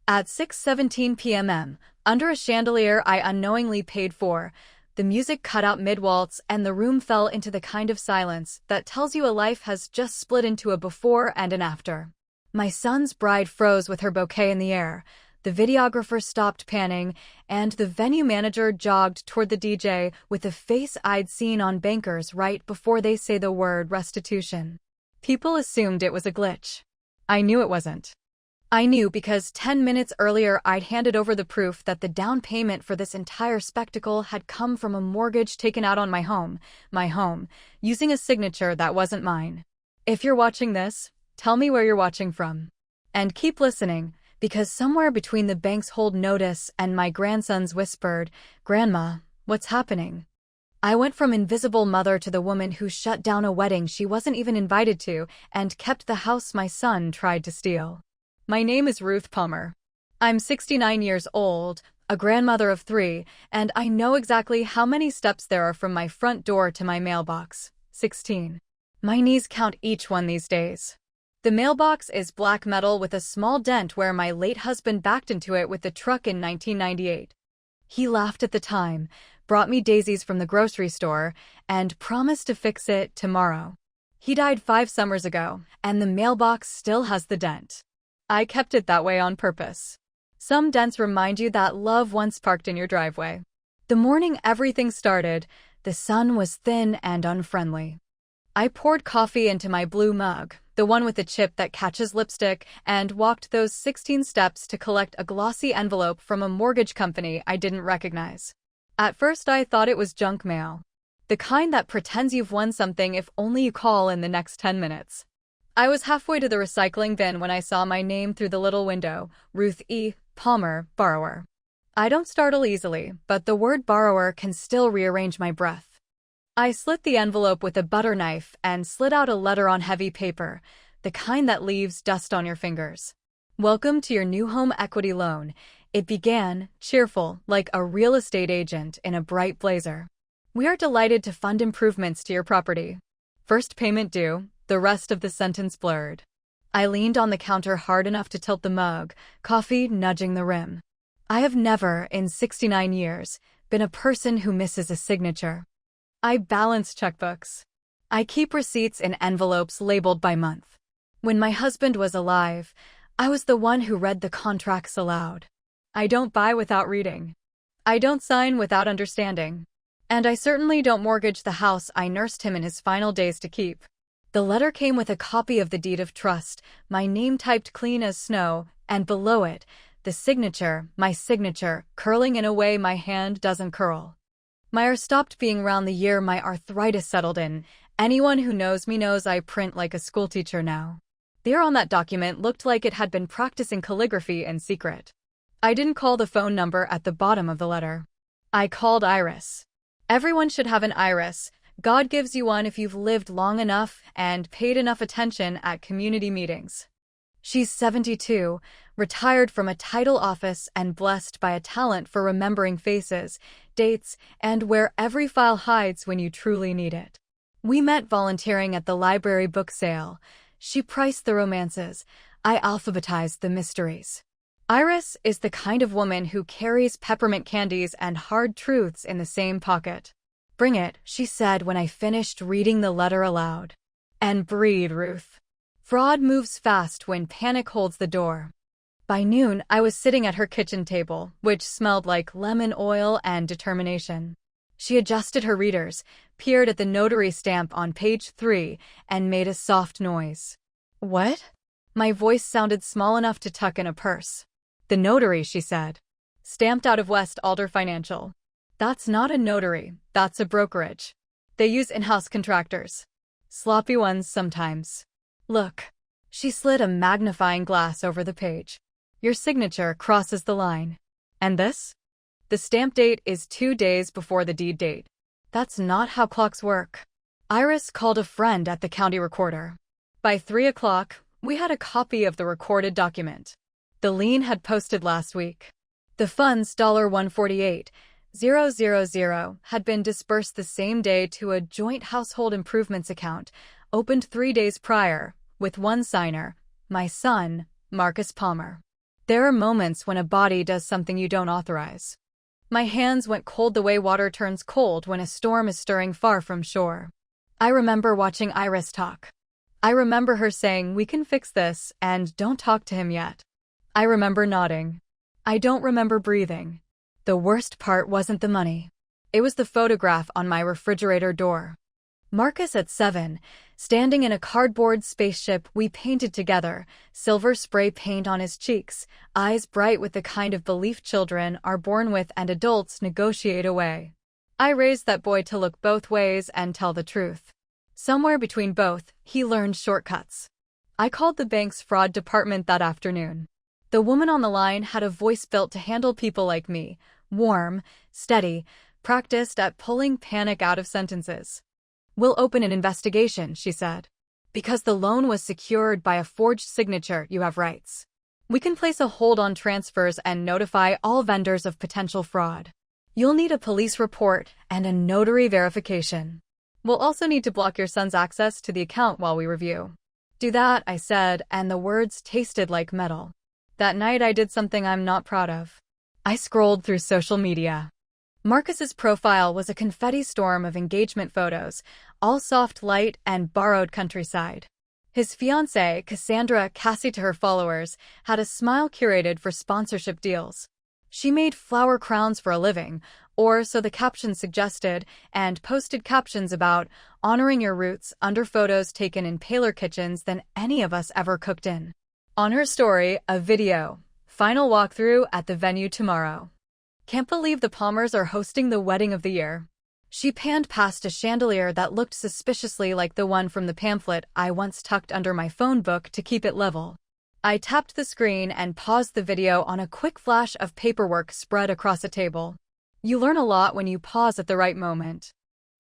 At 6:17 p.m., under a chandelier I unknowingly paid for, the music cut out mid-waltz and the room fell into the kind of silence that tells you a life has just split into a before and an after. My son's bride froze with her bouquet in the air, the videographer stopped panning, and the venue manager jogged toward the DJ with a face I'd seen on bankers right before they say the word restitution. People assumed it was a glitch. I knew it wasn't. I knew because 10 minutes earlier I'd handed over the proof that the down payment for this entire spectacle had come from a mortgage taken out on my home, using a signature that wasn't mine. If you're watching this, tell me where you're watching from. And keep listening, because somewhere between the bank's hold notice and my grandson's whispered, "Grandma, what's happening?" I went from invisible mother to the woman who shut down a wedding she wasn't even invited to and kept the house my son tried to steal. My name is Ruth Palmer. I'm 69 years old, a grandmother of 3, and I know exactly how many steps there are from my front door to my mailbox. 16. My knees count each one these days. The mailbox is black metal with a small dent where my late husband backed into it with the truck in 1998. He laughed at the time, brought me daisies from the grocery store, and promised to fix it tomorrow. He died 5 summers ago, and the mailbox still has the dent. I kept it that way on purpose. Some dents remind you that love once parked in your driveway. The morning everything started, the sun was thin and unfriendly. I poured coffee into my blue mug, the one with the chip that catches lipstick, and walked those 16 steps to collect a glossy envelope from a mortgage company I didn't recognize. At first I thought it was junk mail. The kind that pretends you've won something if only you call in the next 10 minutes. I was halfway to the recycling bin when I saw my name through the little window, Ruth E. Palmer, borrower. I don't startle easily, but the word borrower can still rearrange my breath. I slit the envelope with a butter knife and slid out a letter on heavy paper, the kind that leaves dust on your fingers. Welcome to your new home equity loan. It began, cheerful, like a real estate agent in a bright blazer. We are delighted to fund improvements to your property. First payment due. The rest of the sentence blurred. I leaned on the counter hard enough to tilt the mug, coffee nudging the rim. I have never, in 69 years, been a person who misses a signature. I balance checkbooks. I keep receipts in envelopes labeled by month. When my husband was alive, I was the one who read the contracts aloud. I don't buy without reading. I don't sign without understanding. And I certainly don't mortgage the house I nursed him in his final days to keep. The letter came with a copy of the deed of trust, my name typed clean as snow, and below it, the signature, my signature, curling in a way my hand doesn't curl. Meyer stopped being around the year my arthritis settled in. Anyone who knows me knows I print like a schoolteacher now. The ear on that document looked like it had been practicing calligraphy in secret. I didn't call the phone number at the bottom of the letter. I called Iris. Everyone should have an Iris. God gives you one if you've lived long enough and paid enough attention at community meetings. She's 72, retired from a title office and blessed by a talent for remembering faces, dates, and where every file hides when you truly need it. We met volunteering at the library book sale. She priced the romances. I alphabetized the mysteries. Iris is the kind of woman who carries peppermint candies and hard truths in the same pocket. "Bring it," she said when I finished reading the letter aloud. And breathe, Ruth. Fraud moves fast when panic holds the door. By noon, I was sitting at her kitchen table, which smelled like lemon oil and determination. She adjusted her readers, peered at the notary stamp on page 3, and made a soft noise. "What?" My voice sounded small enough to tuck in a purse. "The notary," she said. "Stamped out of West Alder Financial." "That's not a notary, that's a brokerage. They use in-house contractors. Sloppy ones sometimes. Look." She slid a magnifying glass over the page. "Your signature crosses the line. And this? The stamp date is 2 days before the deed date. That's not how clocks work." Iris called a friend at the county recorder. By 3 o'clock, we had a copy of the recorded document. The lien had posted last week. The funds $148,000 had been disbursed the same day to a joint household improvements account, opened 3 days prior, with one signer, my son, Marcus Palmer. There are moments when a body does something you don't authorize. My hands went cold the way water turns cold when a storm is stirring far from shore. I remember watching Iris talk. I remember her saying, "We can fix this, and don't talk to him yet." I remember nodding. I don't remember breathing. The worst part wasn't the money. It was the photograph on my refrigerator door. Marcus at 7, standing in a cardboard spaceship we painted together, silver spray paint on his cheeks, eyes bright with the kind of belief children are born with and adults negotiate away. I raised that boy to look both ways and tell the truth. Somewhere between both, he learned shortcuts. I called the bank's fraud department that afternoon. The woman on the line had a voice built to handle people like me, warm, steady, practiced at pulling panic out of sentences. "We'll open an investigation," she said. "Because the loan was secured by a forged signature, you have rights. We can place a hold on transfers and notify all vendors of potential fraud. You'll need a police report and a notary verification. We'll also need to block your son's access to the account while we review." "Do that," I said, and the words tasted like metal. That night I did something I'm not proud of. I scrolled through social media. Marcus's profile was a confetti storm of engagement photos, all soft light and borrowed countryside. His fiancée, Cassandra, Cassie to her followers, had a smile curated for sponsorship deals. She made flower crowns for a living, or so the caption suggested, and posted captions about honoring your roots under photos taken in paler kitchens than any of us ever cooked in. On her story, a video. "Final walkthrough at the venue tomorrow. Can't believe the Palmers are hosting the wedding of the year." She panned past a chandelier that looked suspiciously like the one from the pamphlet I once tucked under my phone book to keep it level. I tapped the screen and paused the video on a quick flash of paperwork spread across a table. You learn a lot when you pause at the right moment.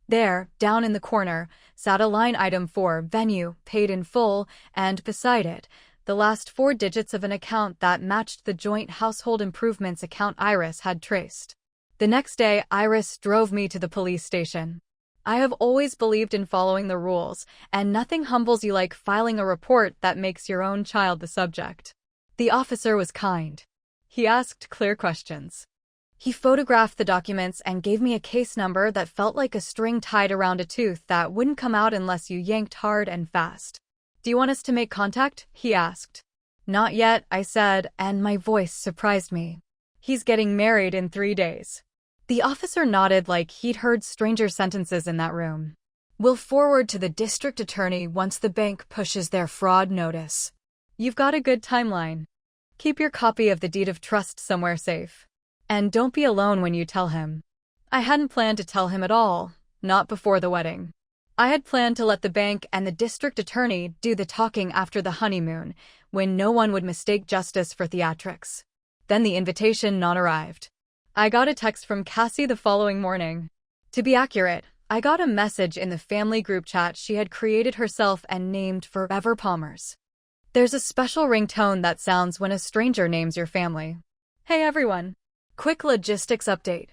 There, down in the corner, sat a line item for venue, paid in full, and beside it, the last 4 digits of an account that matched the joint household improvements account Iris had traced. The next day, Iris drove me to the police station. I have always believed in following the rules, and nothing humbles you like filing a report that makes your own child the subject. The officer was kind. He asked clear questions. He photographed the documents and gave me a case number that felt like a string tied around a tooth that wouldn't come out unless you yanked hard and fast. "Do you want us to make contact?" he asked. "Not yet," I said, and my voice surprised me. "He's getting married in 3 days." The officer nodded like he'd heard stranger sentences in that room. "We'll forward to the district attorney once the bank pushes their fraud notice." "You've got a good timeline. Keep your copy of the deed of trust somewhere safe. And don't be alone when you tell him." I hadn't planned to tell him at all, not before the wedding. I had planned to let the bank and the district attorney do the talking after the honeymoon, when no one would mistake justice for theatrics. Then the invitation non-arrived. I got a text from Cassie the following morning. To be accurate, I got a message in the family group chat she had created herself and named Forever Palmers. There's a special ringtone that sounds when a stranger names your family. "Hey everyone! Quick logistics update.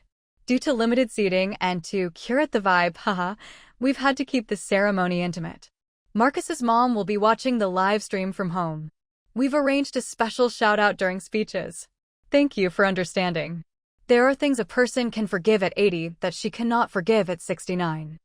Due to limited seating and to curate the vibe, we've had to keep the ceremony intimate. Marcus's mom will be watching the live stream from home. We've arranged a special shout-out during speeches. Thank you for understanding. There are things a person can forgive at 80 that she cannot forgive at 69.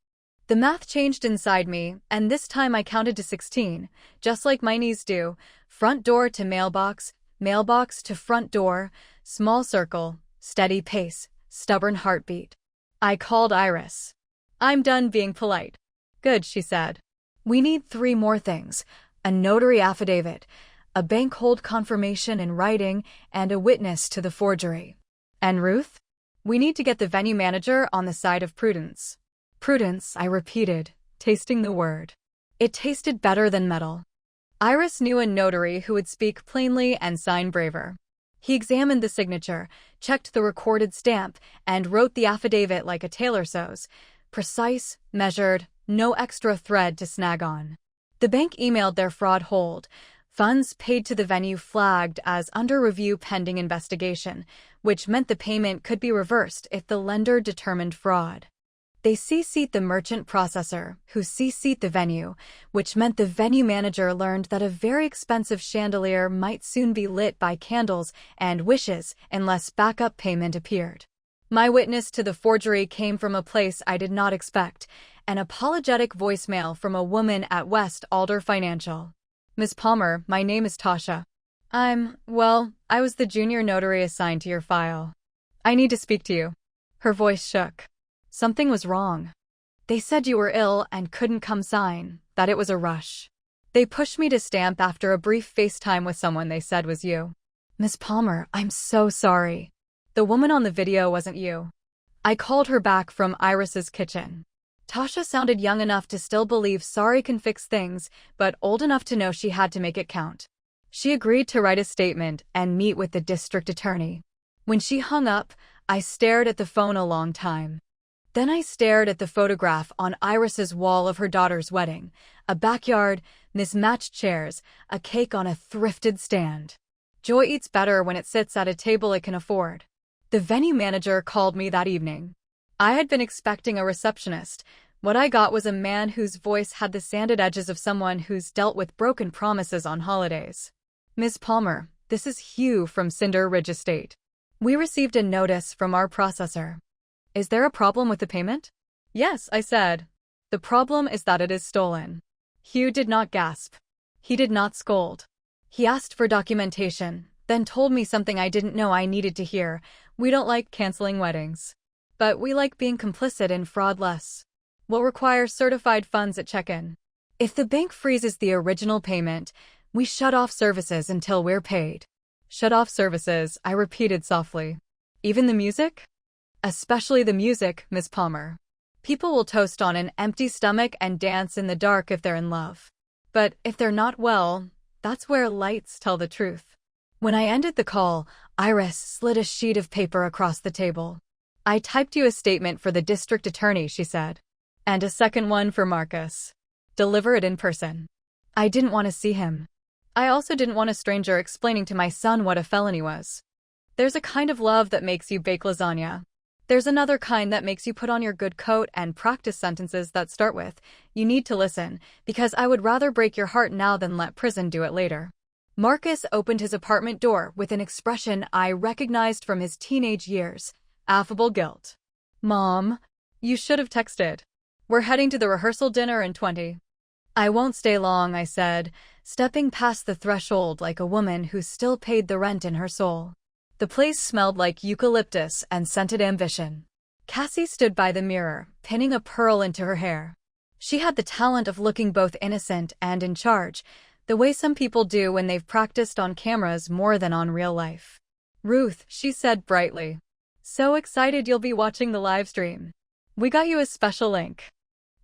The math changed inside me, and this time I counted to 16, just like my knees do. Front door to mailbox, mailbox to front door, small circle, steady pace, stubborn heartbeat. I called Iris. "I'm done being polite." "Good," she said. "We need 3 more things: a notary affidavit, a bank hold confirmation in writing, and a witness to the forgery." "And Ruth?" "We need to get the venue manager on the side of prudence." "Prudence," I repeated, tasting the word. It tasted better than metal. Iris knew a notary who would speak plainly and sign braver. He examined the signature, checked the recorded stamp, and wrote the affidavit like a tailor sews. Precise, measured, no extra thread to snag on. The bank emailed their fraud hold. Funds paid to the venue flagged as under review pending investigation, which meant the payment could be reversed if the lender determined fraud. They CC'd the merchant processor, who CC'd the venue, which meant the venue manager learned that a very expensive chandelier might soon be lit by candles and wishes unless backup payment appeared. My witness to the forgery came from a place I did not expect, an apologetic voicemail from a woman at West Alder Financial. Ms. Palmer, my name is Tasha. I was the junior notary assigned to your file. I need to speak to you. Her voice shook. Something was wrong. They said you were ill and couldn't come sign, that it was a rush. They pushed me to stamp after a brief FaceTime with someone they said was you. Miss Palmer, I'm so sorry. The woman on the video wasn't you. I called her back from Iris's kitchen. Tasha sounded young enough to still believe sorry can fix things, but old enough to know she had to make it count. She agreed to write a statement and meet with the district attorney. When she hung up, I stared at the phone a long time. Then I stared at the photograph on Iris's wall of her daughter's wedding, a backyard, mismatched chairs, a cake on a thrifted stand. Joy eats better when it sits at a table it can afford. The venue manager called me that evening. I had been expecting a receptionist. What I got was a man whose voice had the sanded edges of someone who's dealt with broken promises on holidays. Ms. Palmer, this is Hugh from Cinder Ridge Estate. We received a notice from our processor. Is there a problem with the payment? Yes, I said. The problem is that it is stolen. Hugh did not gasp. He did not scold. He asked for documentation, then told me something I didn't know I needed to hear. We don't like canceling weddings. But we like being complicit in fraud less. We'll require certified funds at check-in. If the bank freezes the original payment, we shut off services until we're paid. Shut off services, I repeated softly. Even the music? Especially the music, Miss Palmer. People will toast on an empty stomach and dance in the dark if they're in love. But if they're not, well, that's where lights tell the truth. When I ended the call, Iris slid a sheet of paper across the table. I typed you a statement for the district attorney, she said. And a second one for Marcus. Deliver it in person. I didn't want to see him. I also didn't want a stranger explaining to my son what a felony was. There's a kind of love that makes you bake lasagna. There's another kind that makes you put on your good coat and practice sentences that start with, "You need to listen, because I would rather break your heart now than let prison do it later." Marcus opened his apartment door with an expression I recognized from his teenage years, affable guilt. Mom, you should have texted. We're heading to the rehearsal dinner in 20. I won't stay long, I said, stepping past the threshold like a woman who still paid the rent in her soul. The place smelled like eucalyptus and scented ambition. Cassie stood by the mirror, pinning a pearl into her hair. She had the talent of looking both innocent and in charge, the way some people do when they've practiced on cameras more than on real life. Ruth, she said brightly. So excited you'll be watching the live stream. We got you a special link.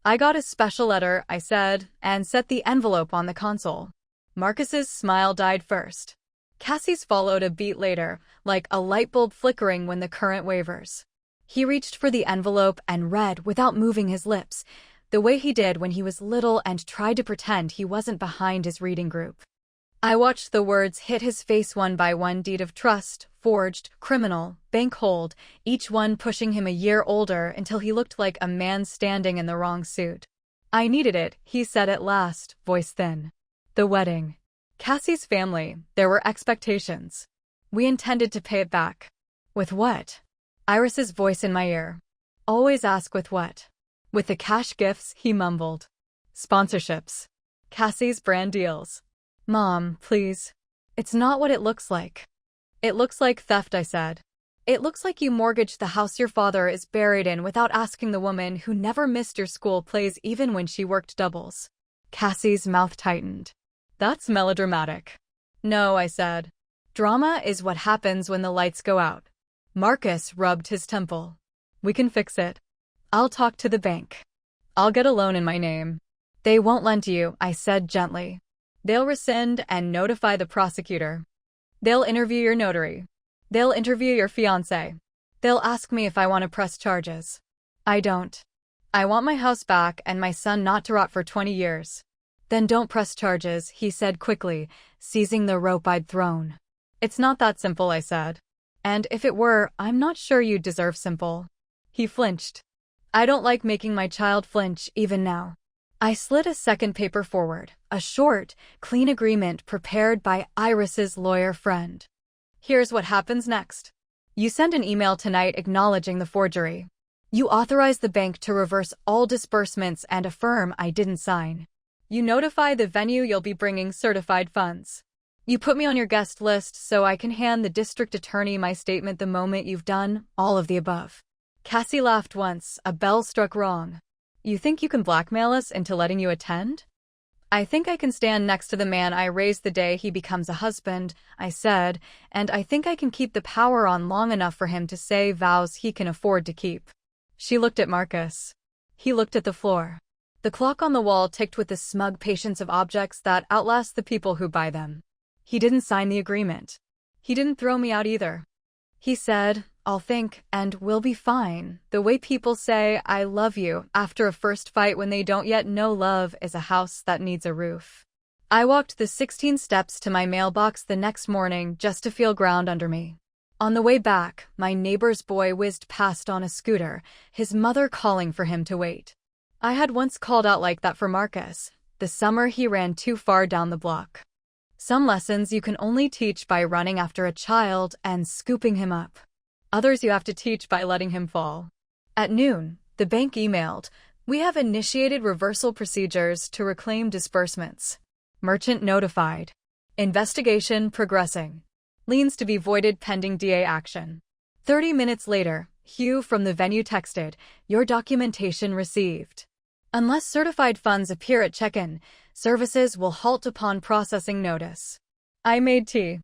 I got a special letter, I said, and set the envelope on the console. Marcus's smile died first. Cassie's followed a beat later, like a light bulb flickering when the current wavers. He reached for the envelope and read without moving his lips, the way he did when he was little and tried to pretend he wasn't behind his reading group. I watched the words hit his face one by one: deed of trust, forged, criminal, bank hold, each one pushing him a year older until he looked like a man standing in the wrong suit. I needed it, he said at last, voice thin. The wedding. Cassie's family, there were expectations. We intended to pay it back. With what? Iris's voice in my ear. Always ask with what. With the cash gifts, he mumbled. Sponsorships. Cassie's brand deals. Mom, please. It's not what it looks like. It looks like theft, I said. It looks like you mortgaged the house your father is buried in without asking the woman who never missed your school plays even when she worked doubles. Cassie's mouth tightened. That's melodramatic. No, I said. Drama is what happens when the lights go out. Marcus rubbed his temple. We can fix it. I'll talk to the bank. I'll get a loan in my name. They won't lend you, I said gently. They'll rescind and notify the prosecutor. They'll interview your notary. They'll interview your fiancé. They'll ask me if I want to press charges. I don't. I want my house back and my son not to rot for 20 years. Then don't press charges, he said quickly, seizing the rope I'd thrown. It's not that simple, I said. And if it were, I'm not sure you deserve simple. He flinched. I don't like making my child flinch even now. I slid a second paper forward, a short, clean agreement prepared by Iris's lawyer friend. Here's what happens next. You send an email tonight acknowledging the forgery. You authorize the bank to reverse all disbursements and affirm I didn't sign. You notify the venue you'll be bringing certified funds. You put me on your guest list so I can hand the district attorney my statement the moment you've done all of the above. Cassie laughed once, a bell struck wrong. You think you can blackmail us into letting you attend? I think I can stand next to the man I raised the day he becomes a husband, I said, and I think I can keep the power on long enough for him to say vows he can afford to keep. She looked at Marcus. He looked at the floor. The clock on the wall ticked with the smug patience of objects that outlast the people who buy them. He didn't sign the agreement. He didn't throw me out either. He said, I'll think, and we'll be fine, the way people say I love you after a first fight when they don't yet know love is a house that needs a roof. I walked the 16 steps to my mailbox the next morning just to feel ground under me. On the way back, my neighbor's boy whizzed past on a scooter, his mother calling for him to wait. I had once called out like that for Marcus, the summer he ran too far down the block. Some lessons you can only teach by running after a child and scooping him up. Others you have to teach by letting him fall. At noon, the bank emailed, we have initiated reversal procedures to reclaim disbursements. Merchant notified. Investigation progressing. Liens to be voided pending DA action. 30 minutes later, Hugh from the venue texted, your documentation received. Unless certified funds appear at check-in, services will halt upon processing notice. I made tea.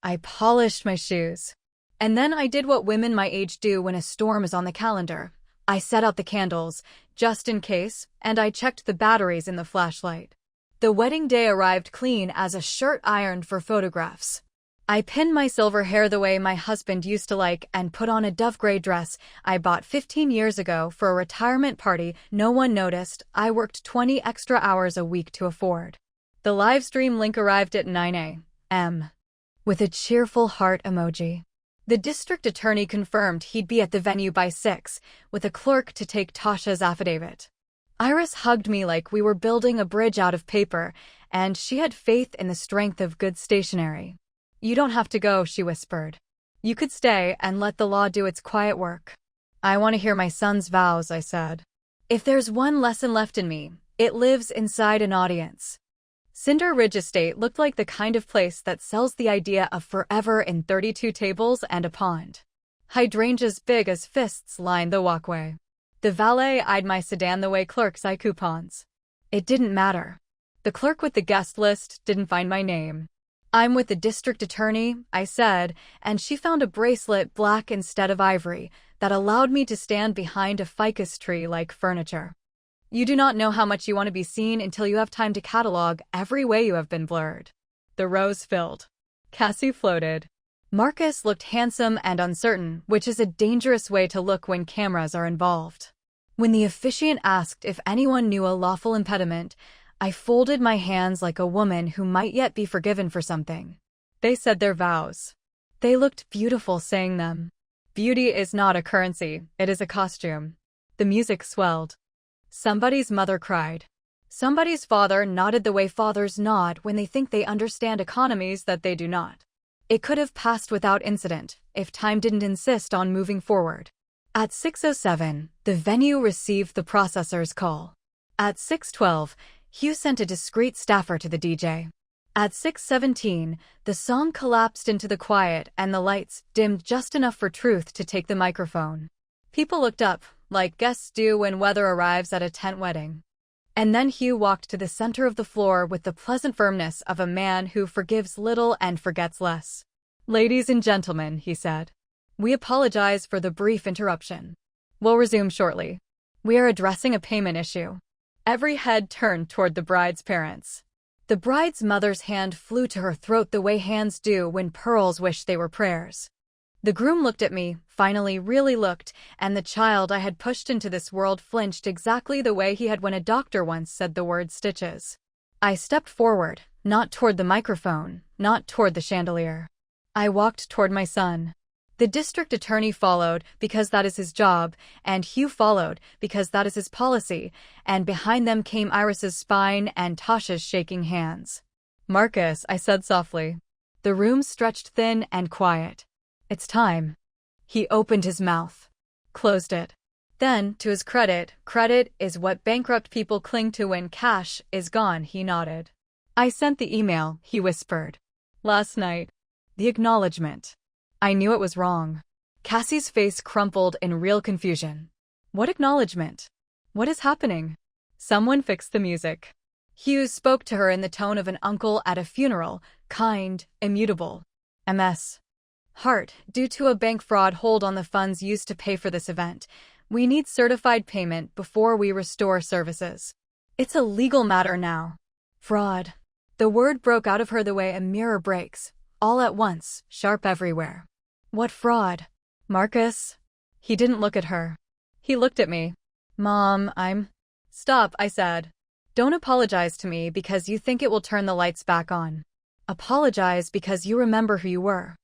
I polished my shoes. And then I did what women my age do when a storm is on the calendar. I set out the candles, just in case, and I checked the batteries in the flashlight. The wedding day arrived clean as a shirt ironed for photographs. I pinned my silver hair the way my husband used to like and put on a dove gray dress I bought 15 years ago for a retirement party no one noticed I worked 20 extra hours a week to afford. The live stream link arrived at 9 a.m. with a cheerful heart emoji. The district attorney confirmed he'd be at the venue by 6, with a clerk to take Tasha's affidavit. Iris hugged me like we were building a bridge out of paper, and she had faith in the strength of good stationery. You don't have to go, she whispered. You could stay and let the law do its quiet work. I want to hear my son's vows, I said. If there's one lesson left in me, it lives inside an audience. Cinder Ridge Estate looked like the kind of place that sells the idea of forever in 32 tables and a pond. Hydrangeas big as fists lined the walkway. The valet eyed my sedan the way clerks eye coupons. It didn't matter. The clerk with the guest list didn't find my name. I'm with the district attorney, I said, and she found a bracelet black instead of ivory that allowed me to stand behind a ficus tree like furniture. You do not know how much you want to be seen until you have time to catalog every way you have been blurred. The rows filled. Cassie floated. Marcus looked handsome and uncertain, which is a dangerous way to look when cameras are involved. When the officiant asked if anyone knew a lawful impediment, I folded my hands like a woman who might yet be forgiven for something. They said their vows. They looked beautiful saying them. Beauty is not a currency, it is a costume. The music swelled. Somebody's mother cried. Somebody's father nodded the way fathers nod when they think they understand economies that they do not. It could have passed without incident if time didn't insist on moving forward. At 6:07, the venue received the processor's call. At 6:12, Hugh sent a discreet staffer to the DJ. At 6:17, the song collapsed into the quiet and the lights dimmed just enough for Truth to take the microphone. People looked up, like guests do when weather arrives at a tent wedding. And then Hugh walked to the center of the floor with the pleasant firmness of a man who forgives little and forgets less. Ladies and gentlemen, he said, we apologize for the brief interruption. We'll resume shortly. We are addressing a payment issue. Every head turned toward the bride's parents. The bride's mother's hand flew to her throat the way hands do when pearls wish they were prayers. The groom looked at me, finally really looked, and the child I had pushed into this world flinched exactly the way he had when a doctor once said the word stitches. I stepped forward, not toward the microphone, not toward the chandelier. I walked toward my son. The district attorney followed because that is his job, and Hugh followed because that is his policy, and behind them came Iris's spine and Tasha's shaking hands. "Marcus," I said softly. The room stretched thin and quiet. "It's time." He opened his mouth, closed it. Then, to his credit is what bankrupt people cling to when cash is gone, he nodded. "I sent the email," he whispered. "Last night." The acknowledgement. I knew it was wrong. Cassie's face crumpled in real confusion. What acknowledgement? What is happening? Someone fixed the music. Hughes spoke to her in the tone of an uncle at a funeral, kind, immutable. MS. Heart, due to a bank fraud hold on the funds used to pay for this event, we need certified payment before we restore services. It's a legal matter now. Fraud. The word broke out of her the way a mirror breaks, all at once, sharp everywhere. What fraud? Marcus? He didn't look at her. He looked at me. Mom, Stop, I said. Don't apologize to me because you think it will turn the lights back on. Apologize because you remember who you were.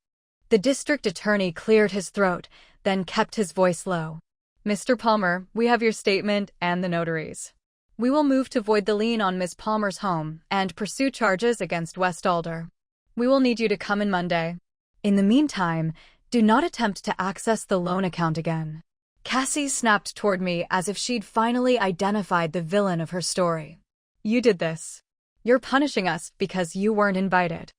The district attorney cleared his throat, then kept his voice low. Mr. Palmer, we have your statement and the notaries. We will move to void the lien on Ms. Palmer's home and pursue charges against West Alder. We will need you to come in Monday. In the meantime, do not attempt to access the loan account again. Cassie snapped toward me as if she'd finally identified the villain of her story. You did this. You're punishing us because you weren't invited.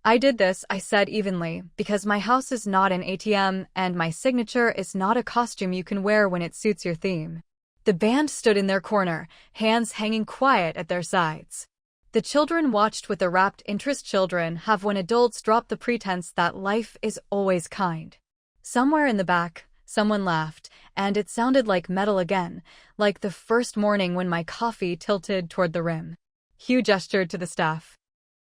I did this, I said evenly, because my house is not an ATM and my signature is not a costume you can wear when it suits your theme. The band stood in their corner, hands hanging quiet at their sides. The children watched with the rapt interest children have when adults drop the pretense that life is always kind. Somewhere in the back, someone laughed, and it sounded like metal again, like the first morning when my coffee tilted toward the rim. Hugh gestured to the staff.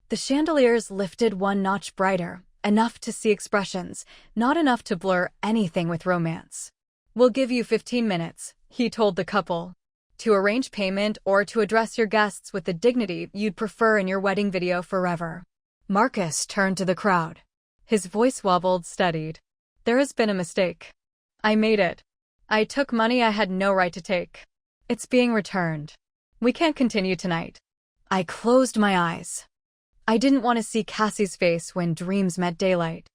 The chandeliers lifted one notch brighter, enough to see expressions, not enough to blur anything with romance. We'll give you 15 minutes, he told the couple, to arrange payment or to address your guests with the dignity you'd prefer in your wedding video forever. Marcus turned to the crowd. His voice wobbled, steadied. There has been a mistake. I made it. I took money I had no right to take. It's being returned. We can't continue tonight. I closed my eyes. I didn't want to see Cassie's face when dreams met daylight.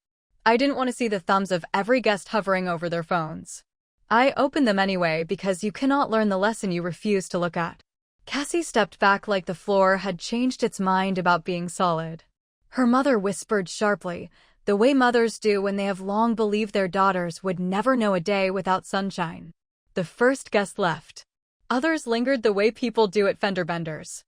I didn't want to see the thumbs of every guest hovering over their phones. I opened them anyway because you cannot learn the lesson you refuse to look at. Cassie stepped back like the floor had changed its mind about being solid. Her mother whispered sharply, the way mothers do when they have long believed their daughters would never know a day without sunshine. The first guest left. Others lingered the way people do at fender benders.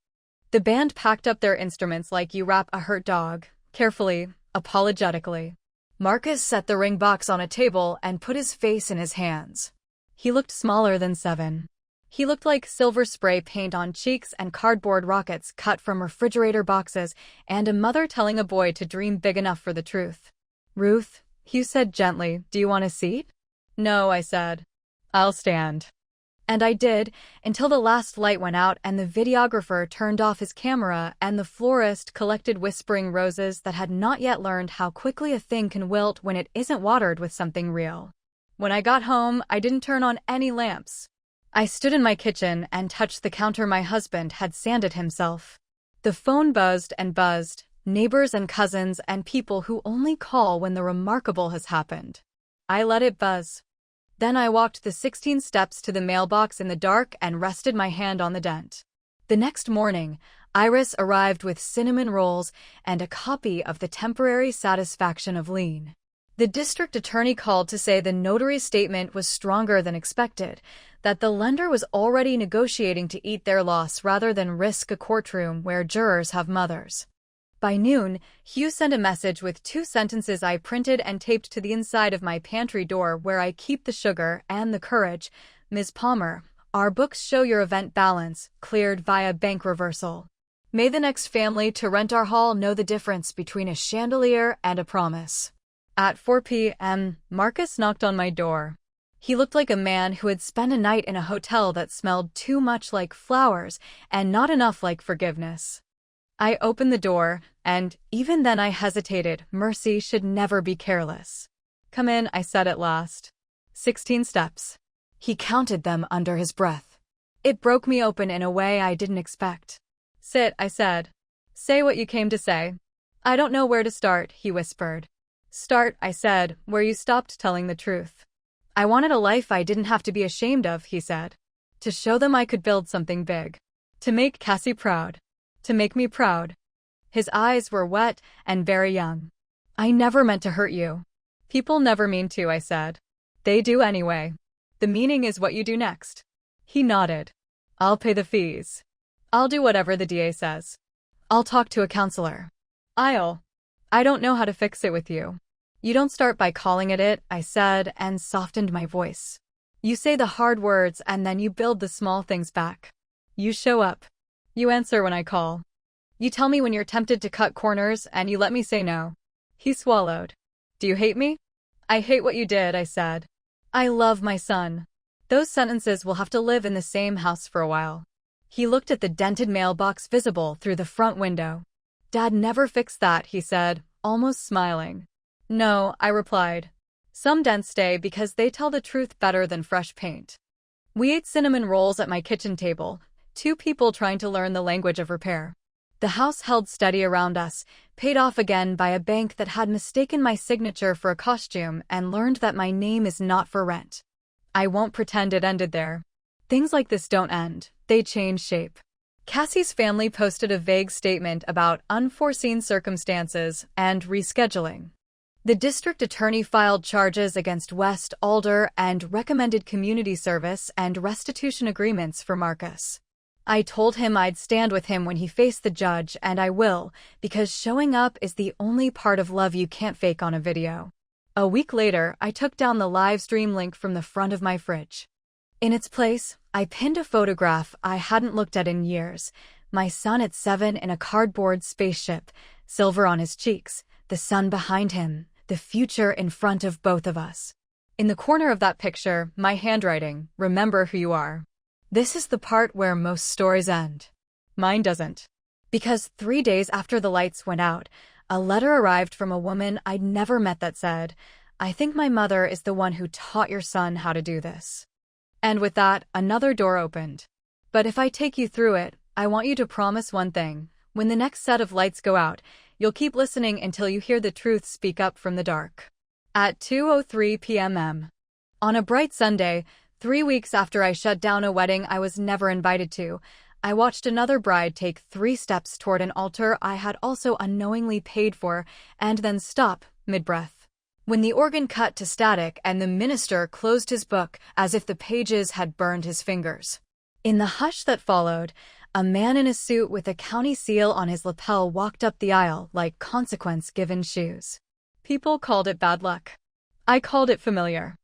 The band packed up their instruments like you wrap a hurt dog, carefully, apologetically. Marcus set the ring box on a table and put his face in his hands. He looked smaller than 7. He looked like silver spray paint on cheeks and cardboard rockets cut from refrigerator boxes and a mother telling a boy to dream big enough for the truth. Ruth, Hugh said gently, do you want a seat? No, I said. I'll stand. And I did, until the last light went out and the videographer turned off his camera and the florist collected whispering roses that had not yet learned how quickly a thing can wilt when it isn't watered with something real. When I got home, I didn't turn on any lamps. I stood in my kitchen and touched the counter my husband had sanded himself. The phone buzzed and buzzed, neighbors and cousins and people who only call when the remarkable has happened. I let it buzz. Then I walked the 16 steps to the mailbox in the dark and rested my hand on the dent. The next morning, Iris arrived with cinnamon rolls and a copy of The Temporary Satisfaction of Lien. The district attorney called to say the notary's statement was stronger than expected, that the lender was already negotiating to eat their loss rather than risk a courtroom where jurors have mothers. By noon, Hugh sent a message with 2 sentences I printed and taped to the inside of my pantry door where I keep the sugar and the courage. Ms. Palmer, our books show your event balance, cleared via bank reversal. May the next family to rent our hall know the difference between a chandelier and a promise. At 4 p.m., Marcus knocked on my door. He looked like a man who had spent a night in a hotel that smelled too much like flowers and not enough like forgiveness. I opened the door, and even then I hesitated. Mercy should never be careless. Come in, I said at last. 16 steps. He counted them under his breath. It broke me open in a way I didn't expect. Sit, I said. Say what you came to say. I don't know where to start, he whispered. Start, I said, where you stopped telling the truth. I wanted a life I didn't have to be ashamed of, he said. To show them I could build something big. To make Cassie proud. To make me proud. His eyes were wet and very young. I never meant to hurt you. People never mean to, I said. They do anyway. The meaning is what you do next. He nodded. I'll pay the fees. I'll do whatever the DA says. I'll talk to a counselor. I don't know how to fix it with you. You don't start by calling it, I said, and softened my voice. You say the hard words and then you build the small things back. You show up. You answer when I call. You tell me when you're tempted to cut corners and you let me say no. He swallowed. Do you hate me? I hate what you did, I said. I love my son. Those sentences will have to live in the same house for a while. He looked at the dented mailbox visible through the front window. Dad never fixed that, he said, almost smiling. No, I replied. Some dents stay because they tell the truth better than fresh paint. We ate cinnamon rolls at my kitchen table, two people trying to learn the language of repair. The house held steady around us, paid off again by a bank that had mistaken my signature for a costume and learned that my name is not for rent. I won't pretend it ended there. Things like this don't end, they change shape. Cassie's family posted a vague statement about unforeseen circumstances and rescheduling. The district attorney filed charges against West Alder and recommended community service and restitution agreements for Marcus. I told him I'd stand with him when he faced the judge, and I will, because showing up is the only part of love you can't fake on a video. A week later, I took down the live stream link from the front of my fridge. In its place, I pinned a photograph I hadn't looked at in years, my son at 7 in a cardboard spaceship, silver on his cheeks, the sun behind him, the future in front of both of us. In the corner of that picture, my handwriting, remember who you are. This is the part where most stories end. Mine doesn't. Because 3 days after the lights went out, a letter arrived from a woman I'd never met that said, I think my mother is the one who taught your son how to do this. And with that, another door opened. But if I take you through it, I want you to promise one thing. When the next set of lights go out, you'll keep listening until you hear the truth speak up from the dark. At 2:03 p.m. On a bright Sunday, 3 weeks after I shut down a wedding I was never invited to, I watched another bride take 3 steps toward an altar I had also unknowingly paid for, and then stop, mid-breath. When the organ cut to static and the minister closed his book as if the pages had burned his fingers. In the hush that followed, a man in a suit with a county seal on his lapel walked up the aisle like consequence-given shoes. People called it bad luck. I called it familiar.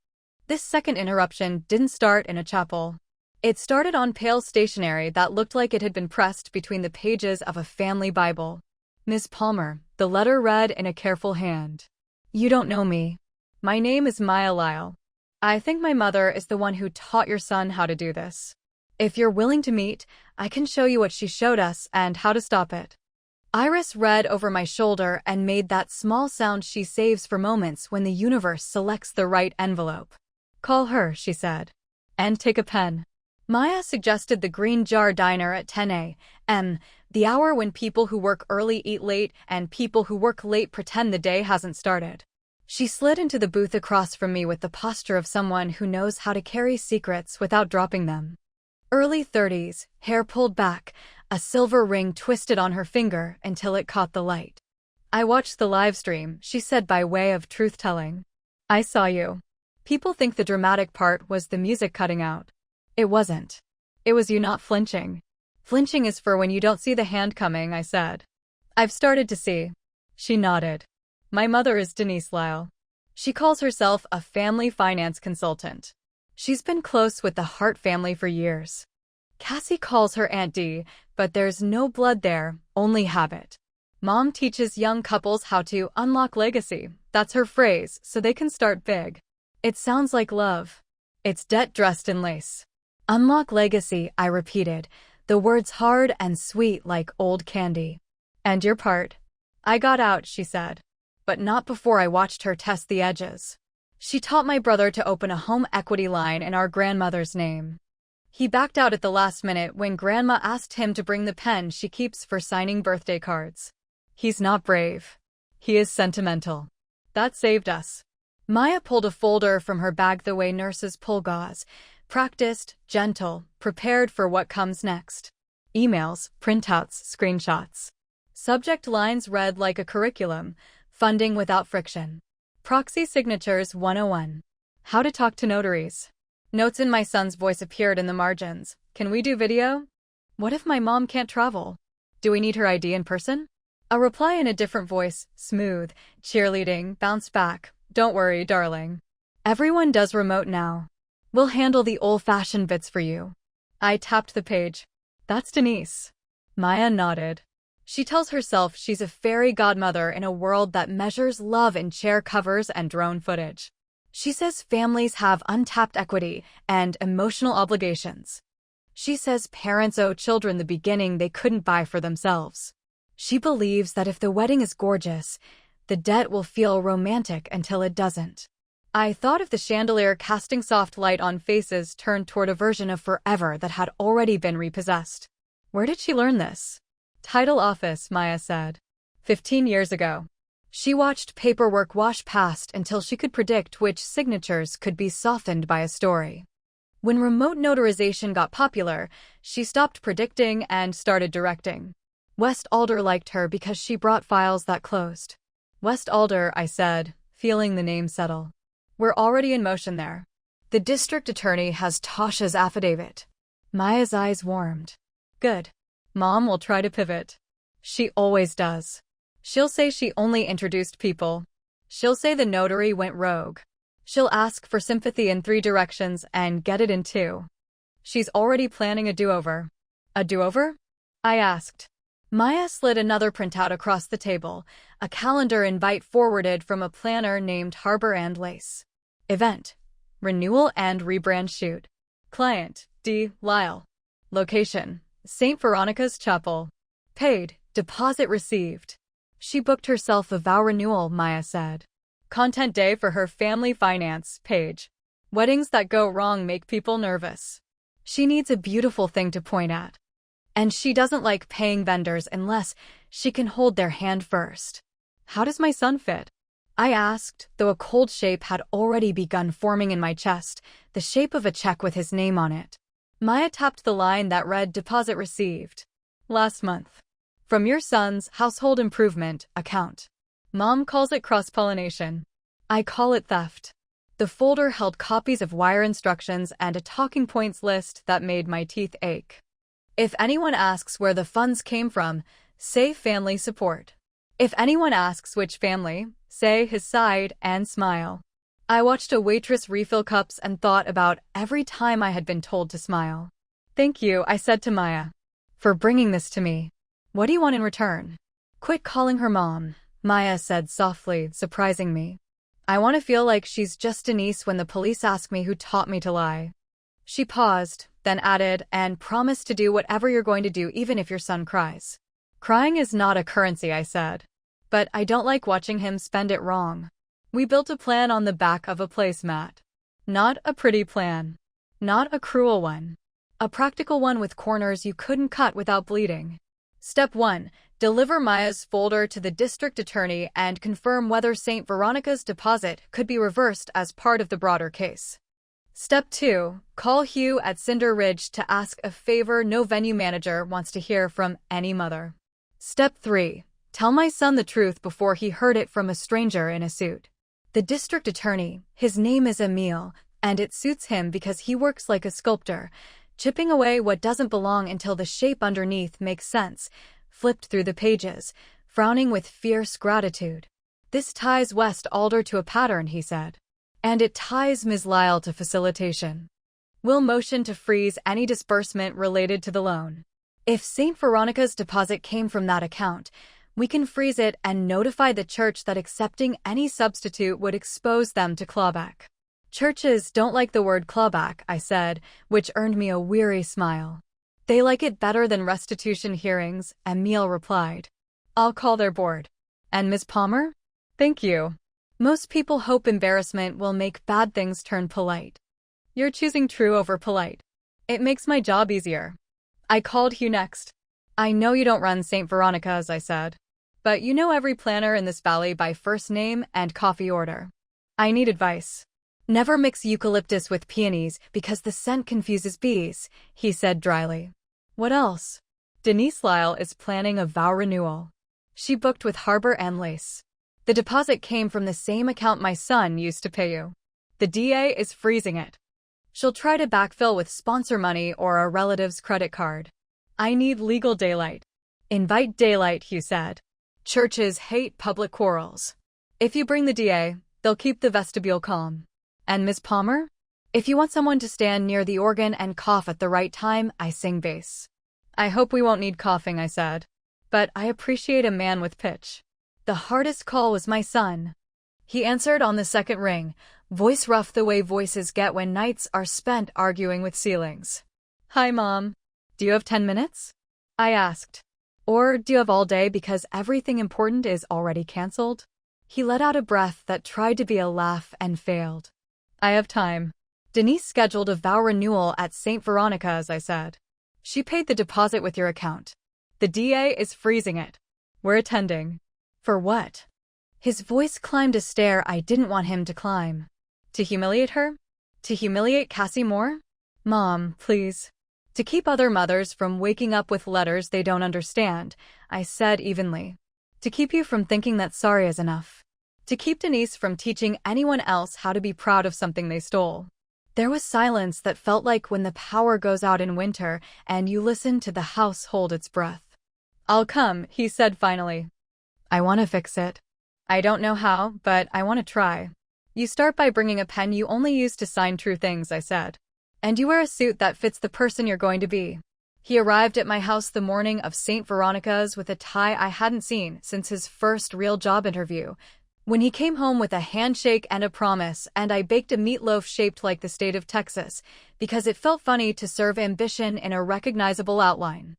This second interruption didn't start in a chapel. It started on pale stationery that looked like it had been pressed between the pages of a family Bible. Miss Palmer, the letter read in a careful hand. You don't know me. My name is Maya Lyle. I think my mother is the one who taught your son how to do this. If you're willing to meet, I can show you what she showed us and how to stop it. Iris read over my shoulder and made that small sound she saves for moments when the universe selects the right envelope. Call her, she said. And take a pen. Maya suggested the Green Jar Diner at 10 a.m., the hour when people who work early eat late and people who work late pretend the day hasn't started. She slid into the booth across from me with the posture of someone who knows how to carry secrets without dropping them. Early 30s, hair pulled back, a silver ring twisted on her finger until it caught the light. I watched the live stream, she said by way of truth-telling. I saw you. People think the dramatic part was the music cutting out. It wasn't. It was you not flinching. Flinching is for when you don't see the hand coming, I said. I've started to see. She nodded. My mother is Denise Lyle. She calls herself a family finance consultant. She's been close with the Hart family for years. Cassie calls her Aunt Dee, but there's no blood there, only habit. Mom teaches young couples how to unlock legacy. That's her phrase, so they can start big. It sounds like love. It's debt dressed in lace. Unlock legacy, I repeated, the words hard and sweet like old candy. And your part? I got out, she said. But not before I watched her test the edges. She taught my brother to open a home equity line in our grandmother's name. He backed out at the last minute when Grandma asked him to bring the pen she keeps for signing birthday cards. He's not brave. He is sentimental. That saved us. Maya pulled a folder from her bag the way nurses pull gauze. Practiced, gentle, prepared for what comes next. Emails, printouts, screenshots. Subject lines read like a curriculum. Funding without friction. Proxy signatures 101. How to talk to notaries. Notes in my son's voice appeared in the margins. Can we do video? What if my mom can't travel? Do we need her ID in person? A reply in a different voice, smooth, cheerleading, bounced back. Don't worry, darling. Everyone does remote now. We'll handle the old-fashioned bits for you. I tapped the page. That's Denise. Maya nodded. She tells herself she's a fairy godmother in a world that measures love in chair covers and drone footage. She says families have untapped equity and emotional obligations. She says parents owe children the beginning they couldn't buy for themselves. She believes that if the wedding is gorgeous, the debt will feel romantic until it doesn't. I thought of the chandelier casting soft light on faces turned toward a version of forever that had already been repossessed. Where did she learn this? Title office, Maya said. 15 years ago. She watched paperwork wash past until she could predict which signatures could be softened by a story. When remote notarization got popular, she stopped predicting and started directing. West Alder liked her because she brought files that closed. West Alder, I said, feeling the name settle. We're already in motion there. The district attorney has Tasha's affidavit. Maya's eyes warmed. Good. Mom will try to pivot. She always does. She'll say she only introduced people. She'll say the notary went rogue. She'll ask for sympathy in 3 directions and get it in 2. She's already planning a do-over. A do-over? I asked. Maya slid another printout across the table, a calendar invite forwarded from a planner named Harbor and Lace. Event. Renewal and rebrand shoot. Client. D. Lyle. Location. St. Veronica's Chapel. Paid. Deposit received. She booked herself a vow renewal, Maya said. Content day for her family finance page. Weddings that go wrong make people nervous. She needs a beautiful thing to point at. And she doesn't like paying vendors unless she can hold their hand first. How does my son fit? I asked, though a cold shape had already begun forming in my chest, the shape of a check with his name on it. Maya tapped the line that read deposit received. Last month. From your son's household improvement account. Mom calls it cross-pollination. I call it theft. The folder held copies of wire instructions and a talking points list that made my teeth ache. If anyone asks where the funds came from, say family support. If anyone asks which family, say his side and smile. I watched a waitress refill cups and thought about every time I had been told to smile. Thank you, I said to Maya, for bringing this to me. What do you want in return? Quit calling her mom, Maya said softly, surprising me. I want to feel like she's just Denise when the police ask me who taught me to lie. She paused, then added, and promise to do whatever you're going to do even if your son cries. Crying is not a currency, I said. But I don't like watching him spend it wrong. We built a plan on the back of a placemat. Not a pretty plan. Not a cruel one. A practical one with corners you couldn't cut without bleeding. Step 1. Deliver Maya's folder to the district attorney and confirm whether St. Veronica's deposit could be reversed as part of the broader case. Step 2. Call Hugh at Cinder Ridge to ask a favor no venue manager wants to hear from any mother. Step 3. Tell my son the truth before he heard it from a stranger in a suit. The district attorney, his name is Emil, and it suits him because he works like a sculptor, chipping away what doesn't belong until the shape underneath makes sense, flipped through the pages, frowning with fierce gratitude. This ties West Alder to a pattern, he said. And it ties Ms. Lyle to facilitation. We'll motion to freeze any disbursement related to the loan. If St. Veronica's deposit came from that account, we can freeze it and notify the church that accepting any substitute would expose them to clawback. Churches don't like the word clawback, I said, which earned me a weary smile. They like it better than restitution hearings, Emil replied. I'll call their board. And Ms. Palmer? Thank you. Most people hope embarrassment will make bad things turn polite. You're choosing true over polite. It makes my job easier. I called Hugh next. I know you don't run St. Veronica's, I said. But you know every planner in this valley by first name and coffee order. I need advice. Never mix eucalyptus with peonies because the scent confuses bees, he said dryly. What else? Denise Lyle is planning a vow renewal. She booked with Harbor and Lace. The deposit came from the same account my son used to pay you. The DA is freezing it. She'll try to backfill with sponsor money or a relative's credit card. I need legal daylight. Invite daylight, Hugh said. Churches hate public quarrels. If you bring the DA, they'll keep the vestibule calm. And Miss Palmer? If you want someone to stand near the organ and cough at the right time, I sing bass. I hope we won't need coughing, I said. But I appreciate a man with pitch. The hardest call was my son. He answered on the second ring, voice rough the way voices get when nights are spent arguing with ceilings. Hi, Mom. Do you have 10 minutes? I asked. Or do you have all day because everything important is already canceled? He let out a breath that tried to be a laugh and failed. I have time. Denise scheduled a vow renewal at St. Veronica's, I said. She paid the deposit with your account. The DA is freezing it. We're attending. For what? His voice climbed a stair I didn't want him to climb. To humiliate her? To humiliate Cassie Moore? Mom, please. To keep other mothers from waking up with letters they don't understand, I said evenly. To keep you from thinking that sorry is enough. To keep Denise from teaching anyone else how to be proud of something they stole. There was silence that felt like when the power goes out in winter and you listen to the house hold its breath. I'll come, he said finally. I want to fix it. I don't know how, but I want to try. You start by bringing a pen you only use to sign true things, I said. And you wear a suit that fits the person you're going to be. He arrived at my house the morning of St. Veronica's with a tie I hadn't seen since his first real job interview. When he came home with a handshake and a promise, and I baked a meatloaf shaped like the state of Texas, because it felt funny to serve ambition in a recognizable outline.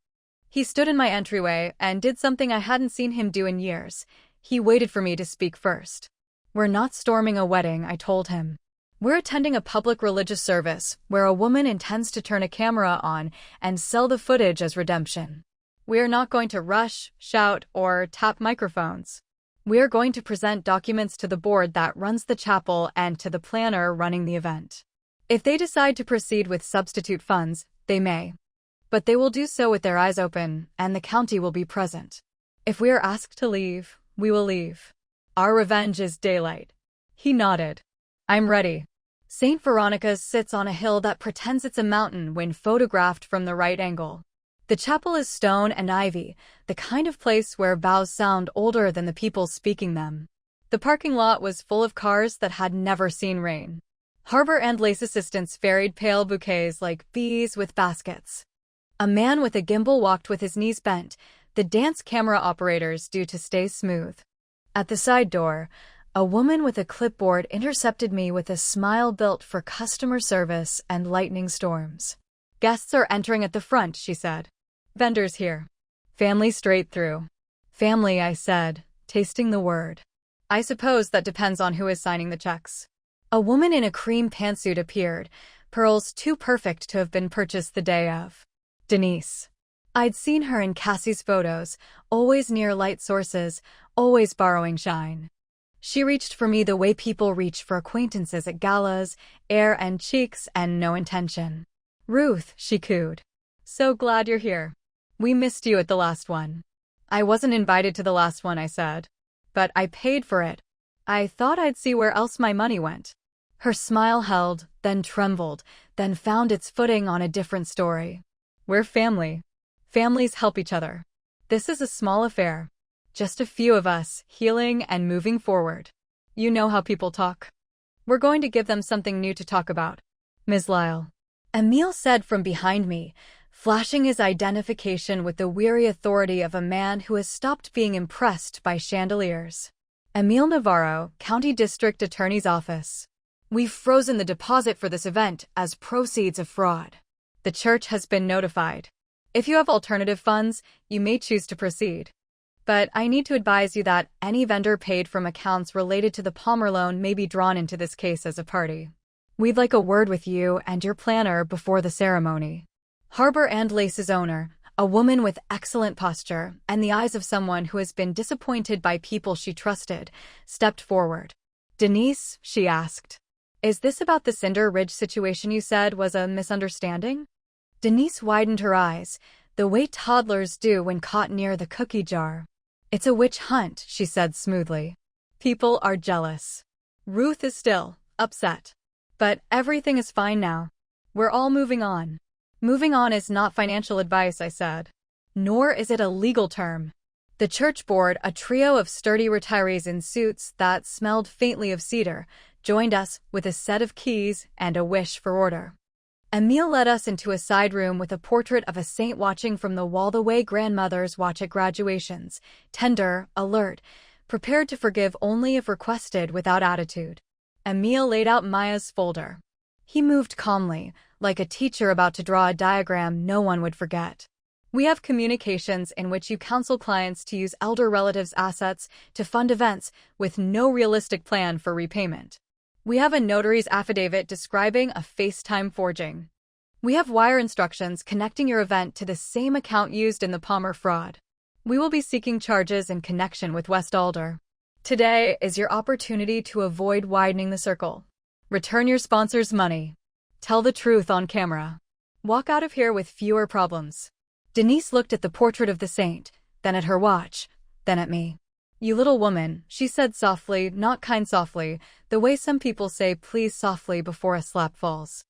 He stood in my entryway and did something I hadn't seen him do in years. He waited for me to speak first. We're not storming a wedding, I told him. We're attending a public religious service where a woman intends to turn a camera on and sell the footage as redemption. We're not going to rush, shout, or tap microphones. We're going to present documents to the board that runs the chapel and to the planner running the event. If they decide to proceed with substitute funds, they may. But they will do so with their eyes open, and the county will be present. If we are asked to leave, we will leave. Our revenge is daylight. He nodded. I'm ready. St. Veronica's sits on a hill that pretends it's a mountain when photographed from the right angle. The chapel is stone and ivy, the kind of place where vows sound older than the people speaking them. The parking lot was full of cars that had never seen rain. Harbor and Lace assistants ferried pale bouquets like bees with baskets. A man with a gimbal walked with his knees bent, the dance camera operators due to stay smooth. At the side door, a woman with a clipboard intercepted me with a smile built for customer service and lightning storms. Guests are entering at the front, she said. Vendors here. Family straight through. Family, I said, tasting the word. I suppose that depends on who is signing the checks. A woman in a cream pantsuit appeared, pearls too perfect to have been purchased the day of. Denise. I'd seen her in Cassie's photos, always near light sources, always borrowing shine. She reached for me the way people reach for acquaintances at galas, air and cheeks and no intention. Ruth, she cooed. So glad you're here. We missed you at the last one. I wasn't invited to the last one, I said. But I paid for it. I thought I'd see where else my money went. Her smile held, then trembled, then found its footing on a different story. We're family. Families help each other. This is a small affair. Just a few of us, healing and moving forward. You know how people talk. We're going to give them something new to talk about. Ms. Lyle. Emile said from behind me, flashing his identification with the weary authority of a man who has stopped being impressed by chandeliers. Emile Navarro, County District Attorney's Office. We've frozen the deposit for this event as proceeds of fraud. The church has been notified. If you have alternative funds, you may choose to proceed. But I need to advise you that any vendor paid from accounts related to the Palmer loan may be drawn into this case as a party. We'd like a word with you and your planner before the ceremony. Harbor and Lace's owner, a woman with excellent posture and the eyes of someone who has been disappointed by people she trusted, stepped forward. Denise, she asked, is this about the Cinder Ridge situation you said was a misunderstanding? Denise widened her eyes, the way toddlers do when caught near the cookie jar. It's a witch hunt, she said smoothly. People are jealous. Ruth is still upset. But everything is fine now. We're all moving on. Moving on is not financial advice, I said. Nor is it a legal term. The church board, a trio of sturdy retirees in suits that smelled faintly of cedar, joined us with a set of keys and a wish for order. Emile led us into a side room with a portrait of a saint watching from the wall the way grandmothers watch at graduations, tender, alert, prepared to forgive only if requested without attitude. Emile laid out Maya's folder. He moved calmly, like a teacher about to draw a diagram no one would forget. We have communications in which you counsel clients to use elder relatives' assets to fund events with no realistic plan for repayment. We have a notary's affidavit describing a FaceTime forging. We have wire instructions connecting your event to the same account used in the Palmer fraud. We will be seeking charges in connection with West Alder. Today is your opportunity to avoid widening the circle. Return your sponsor's money. Tell the truth on camera. Walk out of here with fewer problems. Denise looked at the portrait of the saint, then at her watch, then at me. You little woman, she said softly, not kind softly, the way some people say please softly before a slap falls.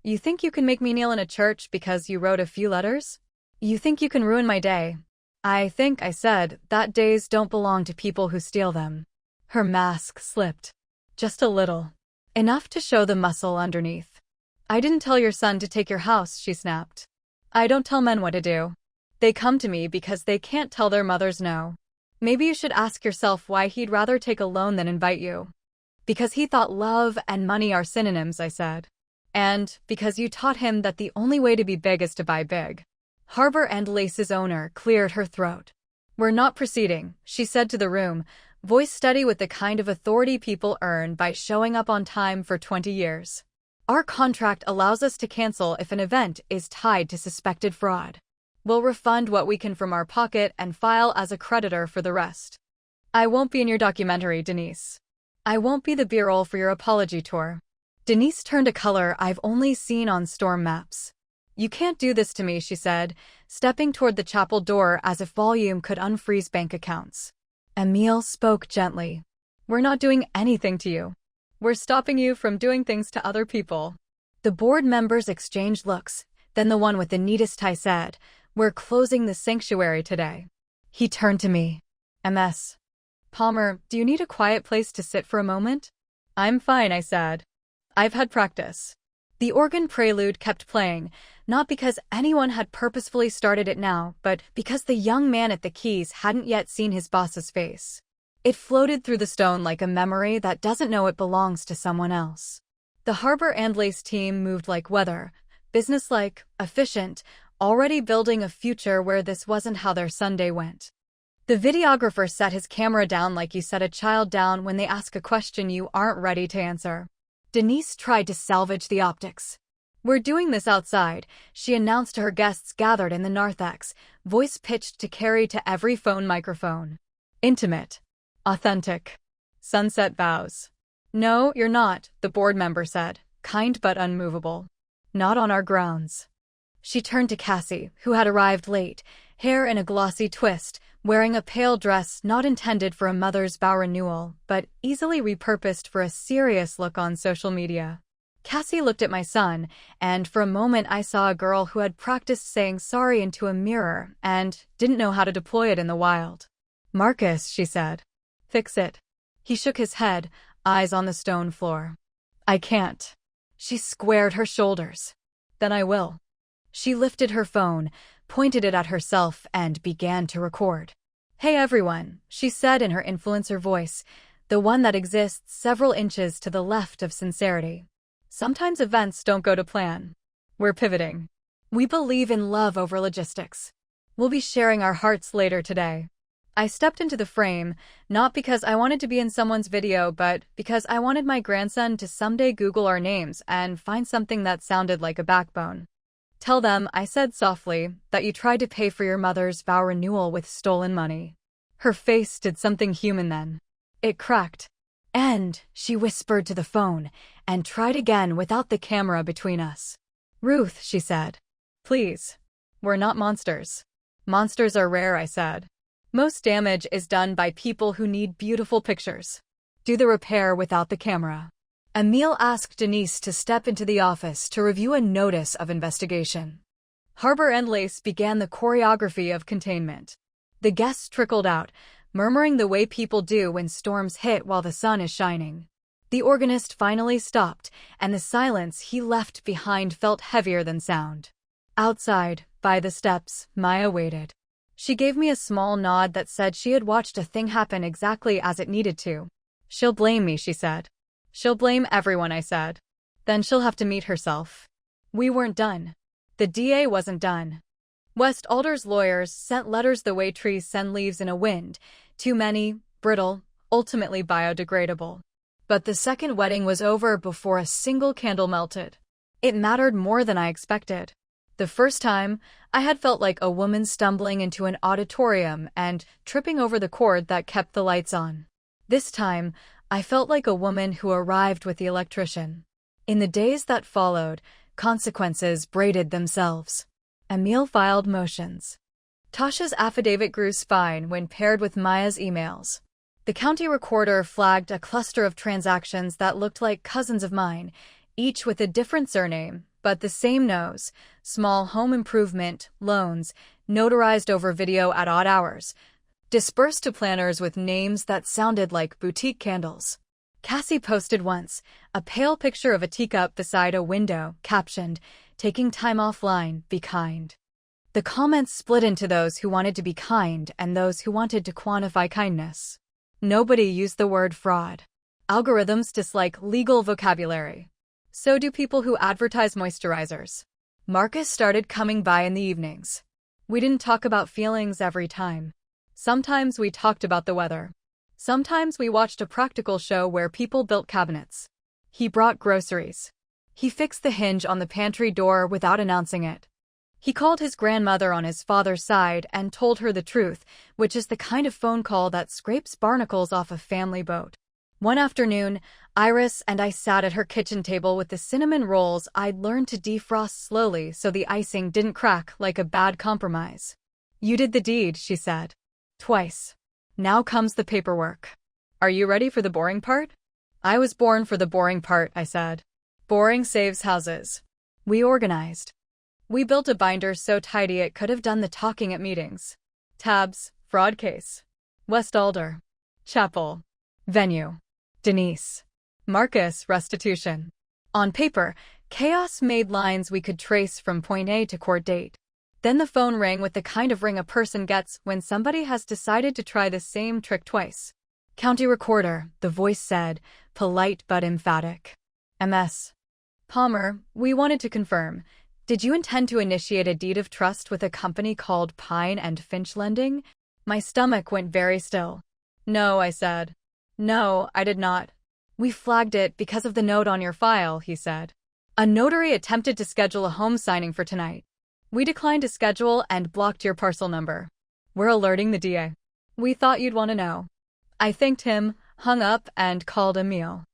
You think you can make me kneel in a church because you wrote a few letters? You think you can ruin my day? I think, I said, that days don't belong to people who steal them. Her mask slipped. Just a little. Enough to show the muscle underneath. I didn't tell your son to take your house, she snapped. I don't tell men what to do. They come to me because they can't tell their mothers no. Maybe you should ask yourself why he'd rather take a loan than invite you. Because he thought love and money are synonyms, I said. And because you taught him that the only way to be big is to buy big. Harbor and Lace's owner cleared her throat. We're not proceeding, she said to the room, voice steady with the kind of authority people earn by showing up on time for 20 years. Our contract allows us to cancel if an event is tied to suspected fraud. We'll refund what we can from our pocket and file as a creditor for the rest. I won't be in your documentary, Denise. I won't be the B-roll for your apology tour. Denise turned a color I've only seen on storm maps. You can't do this to me, she said, stepping toward the chapel door as if volume could unfreeze bank accounts. Emile spoke gently. We're not doing anything to you. We're stopping you from doing things to other people. The board members exchanged looks, then the one with the neatest tie said, we're closing the sanctuary today. He turned to me. MS. Palmer, do you need a quiet place to sit for a moment? I'm fine, I said. I've had practice. The organ prelude kept playing, not because anyone had purposefully started it now, but because the young man at the keys hadn't yet seen his boss's face. It floated through the stone like a memory that doesn't know it belongs to someone else. The Harbor and Lace team moved like weather, businesslike, efficient, already building a future where this wasn't how their Sunday went. The videographer set his camera down like you set a child down when they ask a question you aren't ready to answer. Denise tried to salvage the optics. We're doing this outside, she announced to her guests gathered in the narthex, voice pitched to carry to every phone microphone. Intimate. Authentic. Sunset vows. No, you're not, the board member said, kind but unmovable. Not on our grounds. She turned to Cassie, who had arrived late, hair in a glossy twist, wearing a pale dress not intended for a mother's vow renewal, but easily repurposed for a serious look on social media. Cassie looked at my son, and for a moment I saw a girl who had practiced saying sorry into a mirror and didn't know how to deploy it in the wild. Marcus, she said. Fix it. He shook his head, eyes on the stone floor. I can't. She squared her shoulders. Then I will. She lifted her phone, pointed it at herself, and began to record. Hey everyone, she said in her influencer voice, the one that exists several inches to the left of sincerity. Sometimes events don't go to plan. We're pivoting. We believe in love over logistics. We'll be sharing our hearts later today. I stepped into the frame, not because I wanted to be in someone's video, but because I wanted my grandson to someday Google our names and find something that sounded like a backbone. Tell them, I said softly, that you tried to pay for your mother's vow renewal with stolen money. Her face did something human then. It cracked. And, she whispered to the phone, and tried again without the camera between us. Ruth, she said. Please. We're not monsters. Monsters are rare, I said. Most damage is done by people who need beautiful pictures. Do the repair without the camera. Emile asked Denise to step into the office to review a notice of investigation. Harbor and Lace began the choreography of containment. The guests trickled out, murmuring the way people do when storms hit while the sun is shining. The organist finally stopped, and the silence he left behind felt heavier than sound. Outside, by the steps, Maya waited. She gave me a small nod that said she had watched a thing happen exactly as it needed to. She'll blame me, she said. She'll blame everyone, I said. Then she'll have to meet herself. We weren't done. The DA wasn't done. West Alder's lawyers sent letters the way trees send leaves in a wind, too many, brittle, ultimately biodegradable. But the second wedding was over before a single candle melted. It mattered more than I expected. The first time, I had felt like a woman stumbling into an auditorium and tripping over the cord that kept the lights on. This time, I felt like a woman who arrived with the electrician. In the days that followed, consequences braided themselves. Emile filed motions. Tasha's affidavit grew spine when paired with Maya's emails. The county recorder flagged a cluster of transactions that looked like cousins of mine, each with a different surname, but the same nose, small home improvement, loans, notarized over video at odd hours, dispersed to planners with names that sounded like boutique candles. Cassie posted once, a pale picture of a teacup beside a window, captioned, "Taking time offline, be kind." The comments split into those who wanted to be kind and those who wanted to quantify kindness. Nobody used the word fraud. Algorithms dislike legal vocabulary. So do people who advertise moisturizers. Marcus started coming by in the evenings. We didn't talk about feelings every time. Sometimes we talked about the weather. Sometimes we watched a practical show where people built cabinets. He brought groceries. He fixed the hinge on the pantry door without announcing it. He called his grandmother on his father's side and told her the truth, which is the kind of phone call that scrapes barnacles off a family boat. One afternoon, Iris and I sat at her kitchen table with the cinnamon rolls I'd learned to defrost slowly so the icing didn't crack like a bad compromise. You did the deed, she said. Twice. Now comes the paperwork. Are you ready for the boring part? I was born for the boring part, I said. Boring saves houses. We organized. We built a binder so tidy it could have done the talking at meetings. Tabs, fraud case. West Alder. Chapel. Venue. Denise. Marcus, restitution. On paper, chaos made lines we could trace from point A to court date. Then the phone rang with the kind of ring a person gets when somebody has decided to try the same trick twice. County recorder, the voice said, polite but emphatic. MS. Palmer, we wanted to confirm. Did you intend to initiate a deed of trust with a company called Pine and Finch Lending? My stomach went very still. No, I said. No, I did not. We flagged it because of the note on your file, he said. A notary attempted to schedule a home signing for tonight. We declined to schedule and blocked your parcel number. We're alerting the DA. We thought you'd want to know. I thanked him, hung up, and called Emile.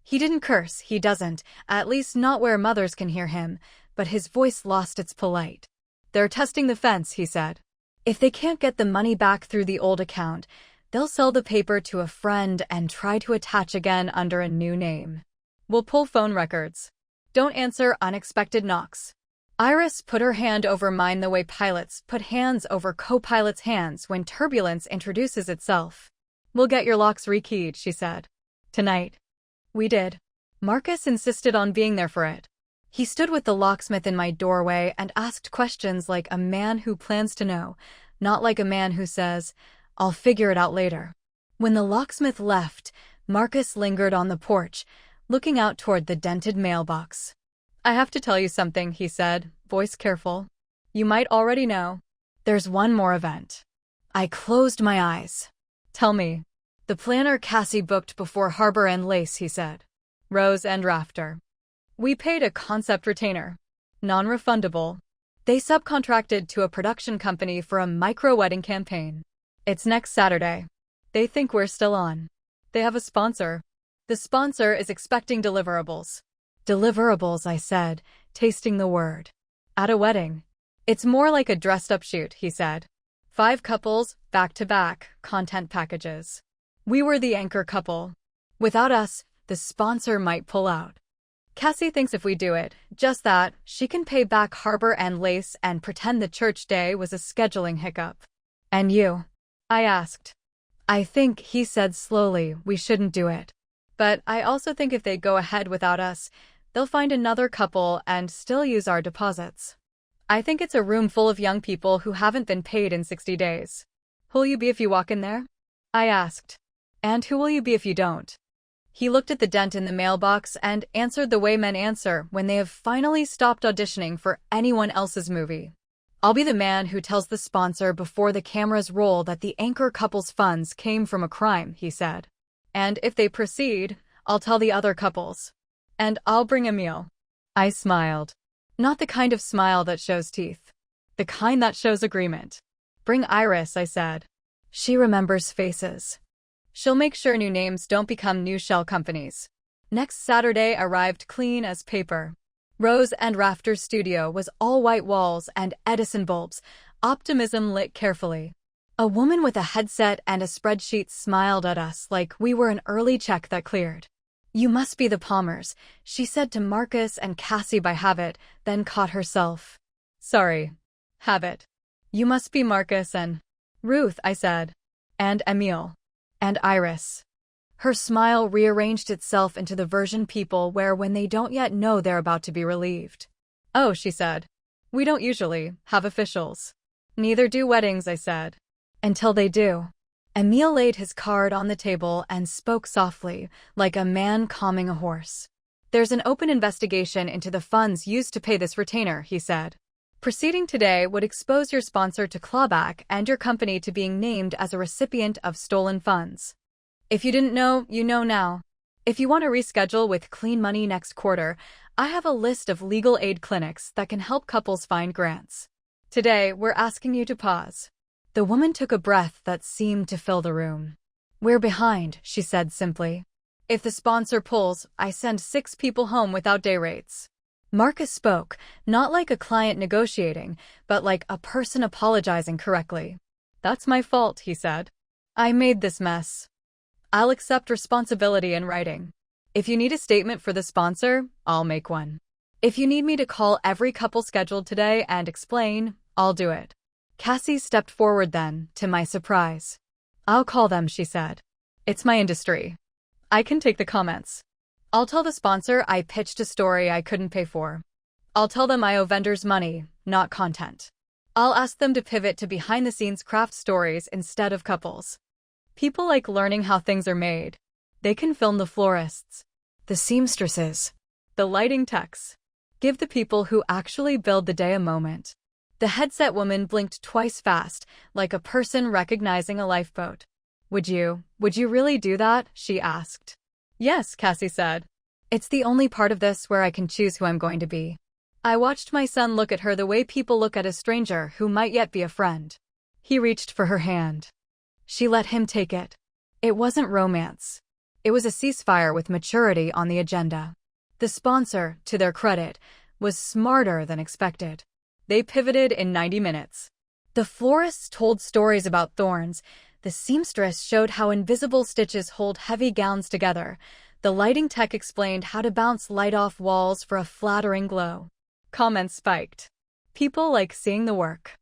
He didn't curse, he doesn't, at least not where mothers can hear him, but his voice lost its polite. They're testing the fence, he said. If they can't get the money back through the old account, they'll sell the paper to a friend and try to attach again under a new name. We'll pull phone records. Don't answer unexpected knocks. Iris put her hand over mine the way pilots put hands over co-pilots' hands when turbulence introduces itself. We'll get your locks rekeyed, she said. Tonight. We did. Marcus insisted on being there for it. He stood with the locksmith in my doorway and asked questions like a man who plans to know, not like a man who says, I'll figure it out later. When the locksmith left, Marcus lingered on the porch, looking out toward the dented mailbox. I have to tell you something, he said, voice careful. You might already know. There's one more event. I closed my eyes. Tell me. The planner Cassie booked before Harbor and Lace, he said. Rose and Rafter. We paid a concept retainer. Non-refundable. They subcontracted to a production company for a micro-wedding campaign. It's next Saturday. They think we're still on. They have a sponsor. The sponsor is expecting deliverables. Deliverables, I said, tasting the word. At a wedding. It's more like a dressed-up shoot, he said. 5 couples, back-to-back, content packages. We were the anchor couple. Without us, the sponsor might pull out. Cassie thinks if we do it, just that, she can pay back Harbor and Lace and pretend the church day was a scheduling hiccup. And you? I asked. I think, he said slowly, we shouldn't do it. But I also think if they go ahead without us, they'll find another couple and still use our deposits. I think it's a room full of young people who haven't been paid in 60 days. Who'll you be if you walk in there? I asked. And who will you be if you don't? He looked at the dent in the mailbox and answered the way men answer when they have finally stopped auditioning for anyone else's movie. I'll be the man who tells the sponsor before the cameras roll that the anchor couple's funds came from a crime, he said. And if they proceed, I'll tell the other couples. And I'll bring a meal. I smiled. Not the kind of smile that shows teeth. The kind that shows agreement. Bring Iris, I said. She remembers faces. She'll make sure new names don't become new shell companies. Next Saturday arrived clean as paper. Rose and Rafter's studio was all white walls and Edison bulbs, optimism lit carefully. A woman with a headset and a spreadsheet smiled at us like we were an early check that cleared. You must be the Palmers, she said to Marcus and Cassie by habit, then caught herself. Sorry. Habit. You must be Marcus and Ruth, I said. And Emile. And Iris. Her smile rearranged itself into the version people wear when they don't yet know they're about to be relieved. Oh, she said. We don't usually have officials. Neither do weddings, I said. Until they do. Emile laid his card on the table and spoke softly, like a man calming a horse. There's an open investigation into the funds used to pay this retainer, he said. Proceeding today would expose your sponsor to clawback and your company to being named as a recipient of stolen funds. If you didn't know, you know now. If you want to reschedule with clean money next quarter, I have a list of legal aid clinics that can help couples find grants. Today, we're asking you to pause. The woman took a breath that seemed to fill the room. We're behind, she said simply. If the sponsor pulls, I send 6 people home without day rates. Marcus spoke, not like a client negotiating, but like a person apologizing correctly. That's my fault, he said. I made this mess. I'll accept responsibility in writing. If you need a statement for the sponsor, I'll make one. If you need me to call every couple scheduled today and explain, I'll do it. Cassie stepped forward then, to my surprise. I'll call them, she said. It's my industry. I can take the comments. I'll tell the sponsor I pitched a story I couldn't pay for. I'll tell them I owe vendors money, not content. I'll ask them to pivot to behind-the-scenes craft stories instead of couples. People like learning how things are made. They can film the florists, the seamstresses, the lighting techs. Give the people who actually build the day a moment. The headset woman blinked twice fast, like a person recognizing a lifeboat. Would you really do that? She asked. Yes, Cassie said. It's the only part of this where I can choose who I'm going to be. I watched my son look at her the way people look at a stranger who might yet be a friend. He reached for her hand. She let him take it. It wasn't romance. It was a ceasefire with maturity on the agenda. The sponsor, to their credit, was smarter than expected. They pivoted in 90 minutes. The florists told stories about thorns. The seamstress showed how invisible stitches hold heavy gowns together. The lighting tech explained how to bounce light off walls for a flattering glow. Comments spiked. People like seeing the work.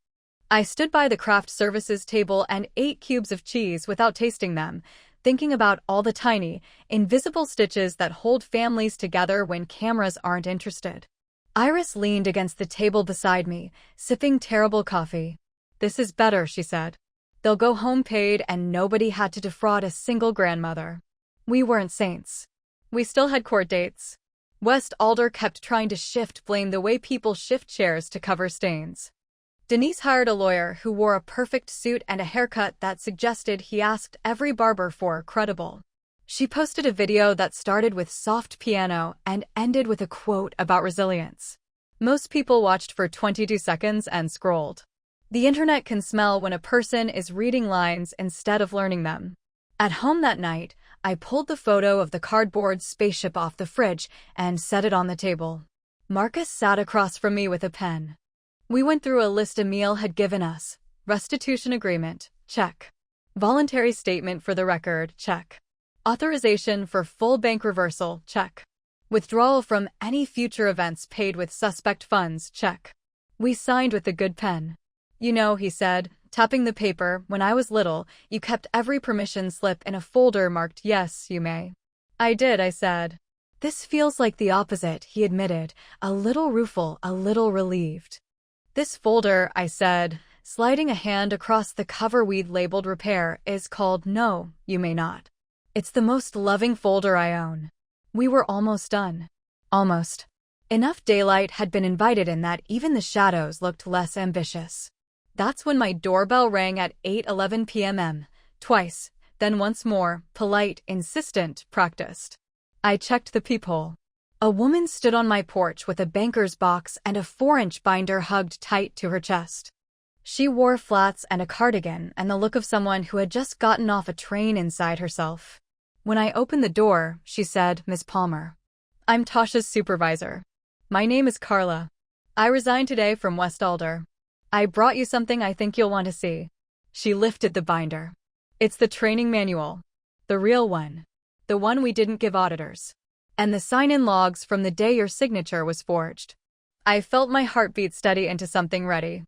I stood by the craft services table and ate cubes of cheese without tasting them, thinking about all the tiny, invisible stitches that hold families together when cameras aren't interested. Iris leaned against the table beside me, sipping terrible coffee. This is better, she said. They'll go home paid and nobody had to defraud a single grandmother. We weren't saints. We still had court dates. West Alder kept trying to shift blame the way people shift chairs to cover stains. Denise hired a lawyer who wore a perfect suit and a haircut that suggested he asked every barber for credible. She posted a video that started with soft piano and ended with a quote about resilience. Most people watched for 22 seconds and scrolled. The internet can smell when a person is reading lines instead of learning them. At home that night, I pulled the photo of the cardboard spaceship off the fridge and set it on the table. Marcus sat across from me with a pen. We went through a list Emil had given us. Restitution agreement, check. Voluntary statement for the record, check. Authorization for full bank reversal, check. Withdrawal from any future events paid with suspect funds, check. We signed with a good pen. You know, he said, tapping the paper, when I was little, you kept every permission slip in a folder marked yes, you may. I did, I said. This feels like the opposite, he admitted, a little rueful, a little relieved. This folder, I said, sliding a hand across the cover we'd labeled repair, is called no, you may not. It's the most loving folder I own. We were almost done. Almost. Enough daylight had been invited in that even the shadows looked less ambitious. That's when my doorbell rang at 8:11 p.m. Twice, then once more, polite, insistent, practiced. I checked the peephole. A woman stood on my porch with a banker's box and a 4-inch binder hugged tight to her chest. She wore flats and a cardigan and the look of someone who had just gotten off a train inside herself. When I opened the door, she said, Miss Palmer. I'm Tasha's supervisor. My name is Carla. I resigned today from West Alder. I brought you something I think you'll want to see. She lifted the binder. It's the training manual. The real one. The one we didn't give auditors. And the sign-in logs from the day your signature was forged. I felt my heartbeat steady into something ready.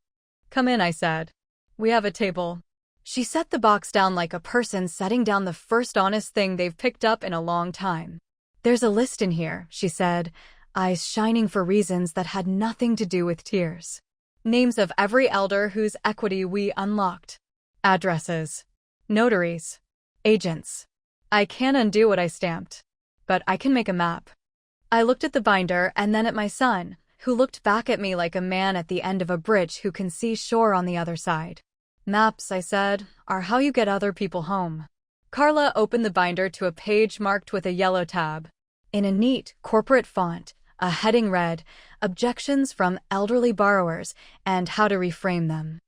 Come in, I said. We have a table. She set the box down like a person setting down the first honest thing they've picked up in a long time. There's a list in here, she said, eyes shining for reasons that had nothing to do with tears. Names of every elder whose equity we unlocked. Addresses. Notaries. Agents. I can't undo what I stamped. But I can make a map. I looked at the binder and then at my son, who looked back at me like a man at the end of a bridge who can see shore on the other side. Maps, I said, are how you get other people home. Carla opened the binder to a page marked with a yellow tab. In a neat, corporate font, a heading read, Objections from Elderly Borrowers and How to Reframe Them.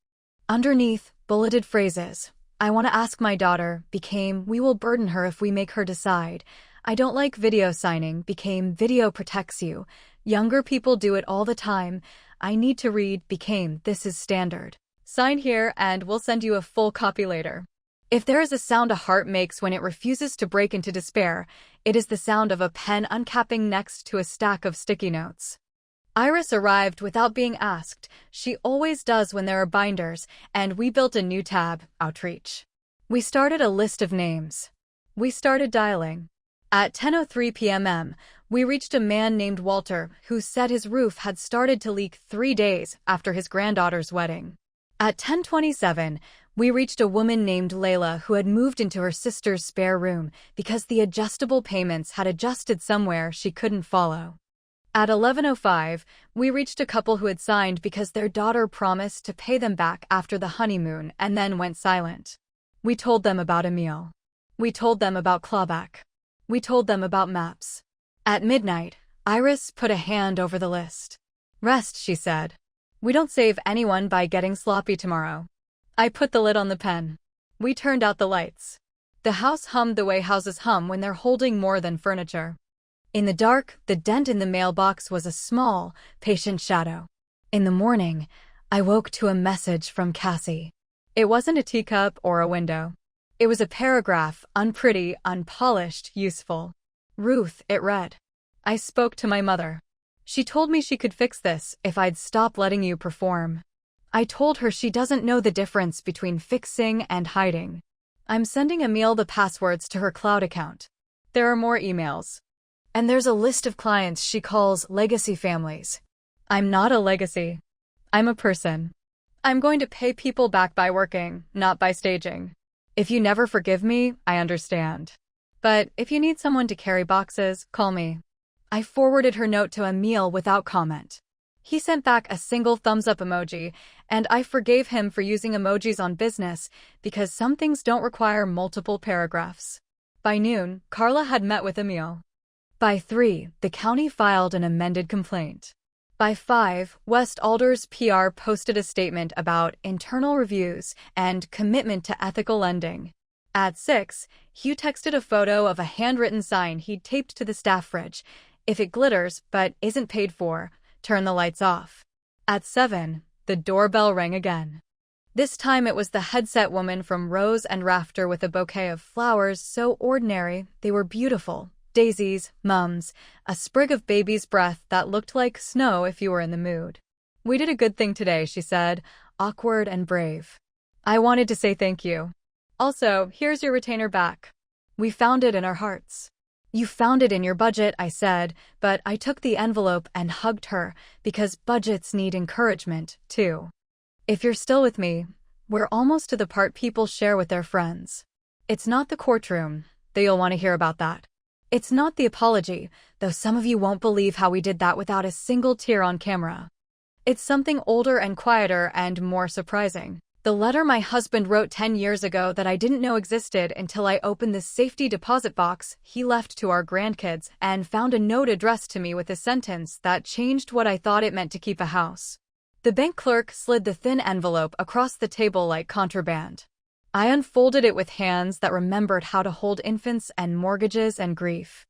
Underneath, bulleted phrases. I want to ask my daughter, became, we will burden her if we make her decide. I don't like video signing, became, video protects you. Younger people do it all the time. I need to read, became, this is standard. Sign here and we'll send you a full copy later. If there is a sound a heart makes when it refuses to break into despair, it is the sound of a pen uncapping next to a stack of sticky notes. Iris arrived without being asked. She always does when there are binders, and we built a new tab, Outreach. We started a list of names. We started dialing. At 10:03 p.m., we reached a man named Walter who said his roof had started to leak 3 days after his granddaughter's wedding. At 10:27, we reached a woman named Layla who had moved into her sister's spare room because the adjustable payments had adjusted somewhere she couldn't follow. At 11:05, we reached a couple who had signed because their daughter promised to pay them back after the honeymoon and then went silent. We told them about Emil. We told them about clawback. We told them about maps. At midnight, Iris put a hand over the list. Rest, she said. We don't save anyone by getting sloppy tomorrow. I put the lid on the pen. We turned out the lights. The house hummed the way houses hum when they're holding more than furniture. In the dark, the dent in the mailbox was a small, patient shadow. In the morning, I woke to a message from Cassie. It wasn't a teacup or a window. It was a paragraph, unpretty, unpolished, useful. Ruth, it read. I spoke to my mother. She told me she could fix this if I'd stop letting you perform. I told her she doesn't know the difference between fixing and hiding. I'm sending Emil the passwords to her cloud account. There are more emails. And there's a list of clients she calls legacy families. I'm not a legacy. I'm a person. I'm going to pay people back by working, not by staging. If you never forgive me, I understand. But if you need someone to carry boxes, call me. I forwarded her note to Emil without comment. He sent back a single thumbs-up emoji, and I forgave him for using emojis on business because some things don't require multiple paragraphs. By noon, Carla had met with Emil. By 3, the county filed an amended complaint. By 5, West Alder's PR posted a statement about internal reviews and commitment to ethical lending. At 6, Hugh texted a photo of a handwritten sign he'd taped to the staff fridge. If it glitters but isn't paid for, turn the lights off. At 7, the doorbell rang again. This time it was the headset woman from Rose and Rafter with a bouquet of flowers so ordinary they were beautiful. Daisies, mums, a sprig of baby's breath that looked like snow if you were in the mood. "We did a good thing today," she said, awkward and brave. "I wanted to say thank you. Also, here's your retainer back. We found it in our hearts." "You found it in your budget," I said, but I took the envelope and hugged her because budgets need encouragement, too. If you're still with me, we're almost to the part people share with their friends. It's not the courtroom, though you'll want to hear about that. It's not the apology, though some of you won't believe how we did that without a single tear on camera. It's something older and quieter and more surprising. The letter my husband wrote 10 years ago that I didn't know existed until I opened the safety deposit box he left to our grandkids and found a note addressed to me with a sentence that changed what I thought it meant to keep a house. The bank clerk slid the thin envelope across the table like contraband. I unfolded it with hands that remembered how to hold infants and mortgages and grief.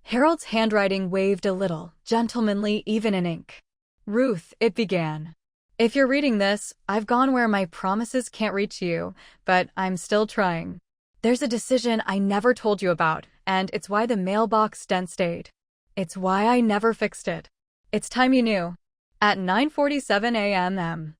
Harold's handwriting waved a little, gentlemanly even in ink. "Ruth," it began. "If you're reading this, I've gone where my promises can't reach you, but I'm still trying. There's a decision I never told you about, and it's why the mailbox dent stayed. It's why I never fixed it. It's time you knew." At 9:47 a.m.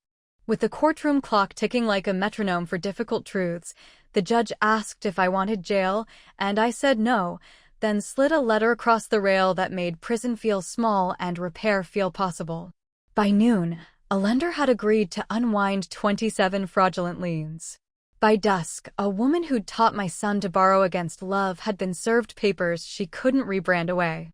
With the courtroom clock ticking like a metronome for difficult truths, the judge asked if I wanted jail, and I said no, then slid a letter across the rail that made prison feel small and repair feel possible. By noon, a lender had agreed to unwind 27 fraudulent liens. By dusk, a woman who'd taught my son to borrow against love had been served papers she couldn't rebrand away.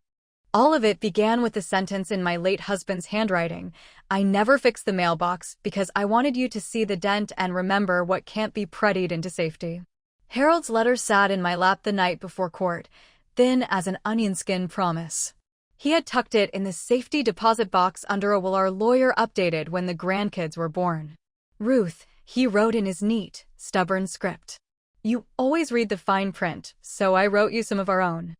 All of it began with a sentence in my late husband's handwriting. "I never fixed the mailbox because I wanted you to see the dent and remember what can't be prettied into safety." Harold's letter sat in my lap the night before court, thin as an onion skin promise. He had tucked it in the safety deposit box under a will our lawyer updated when the grandkids were born. "Ruth," he wrote in his neat, stubborn script. "You always read the fine print, so I wrote you some of our own.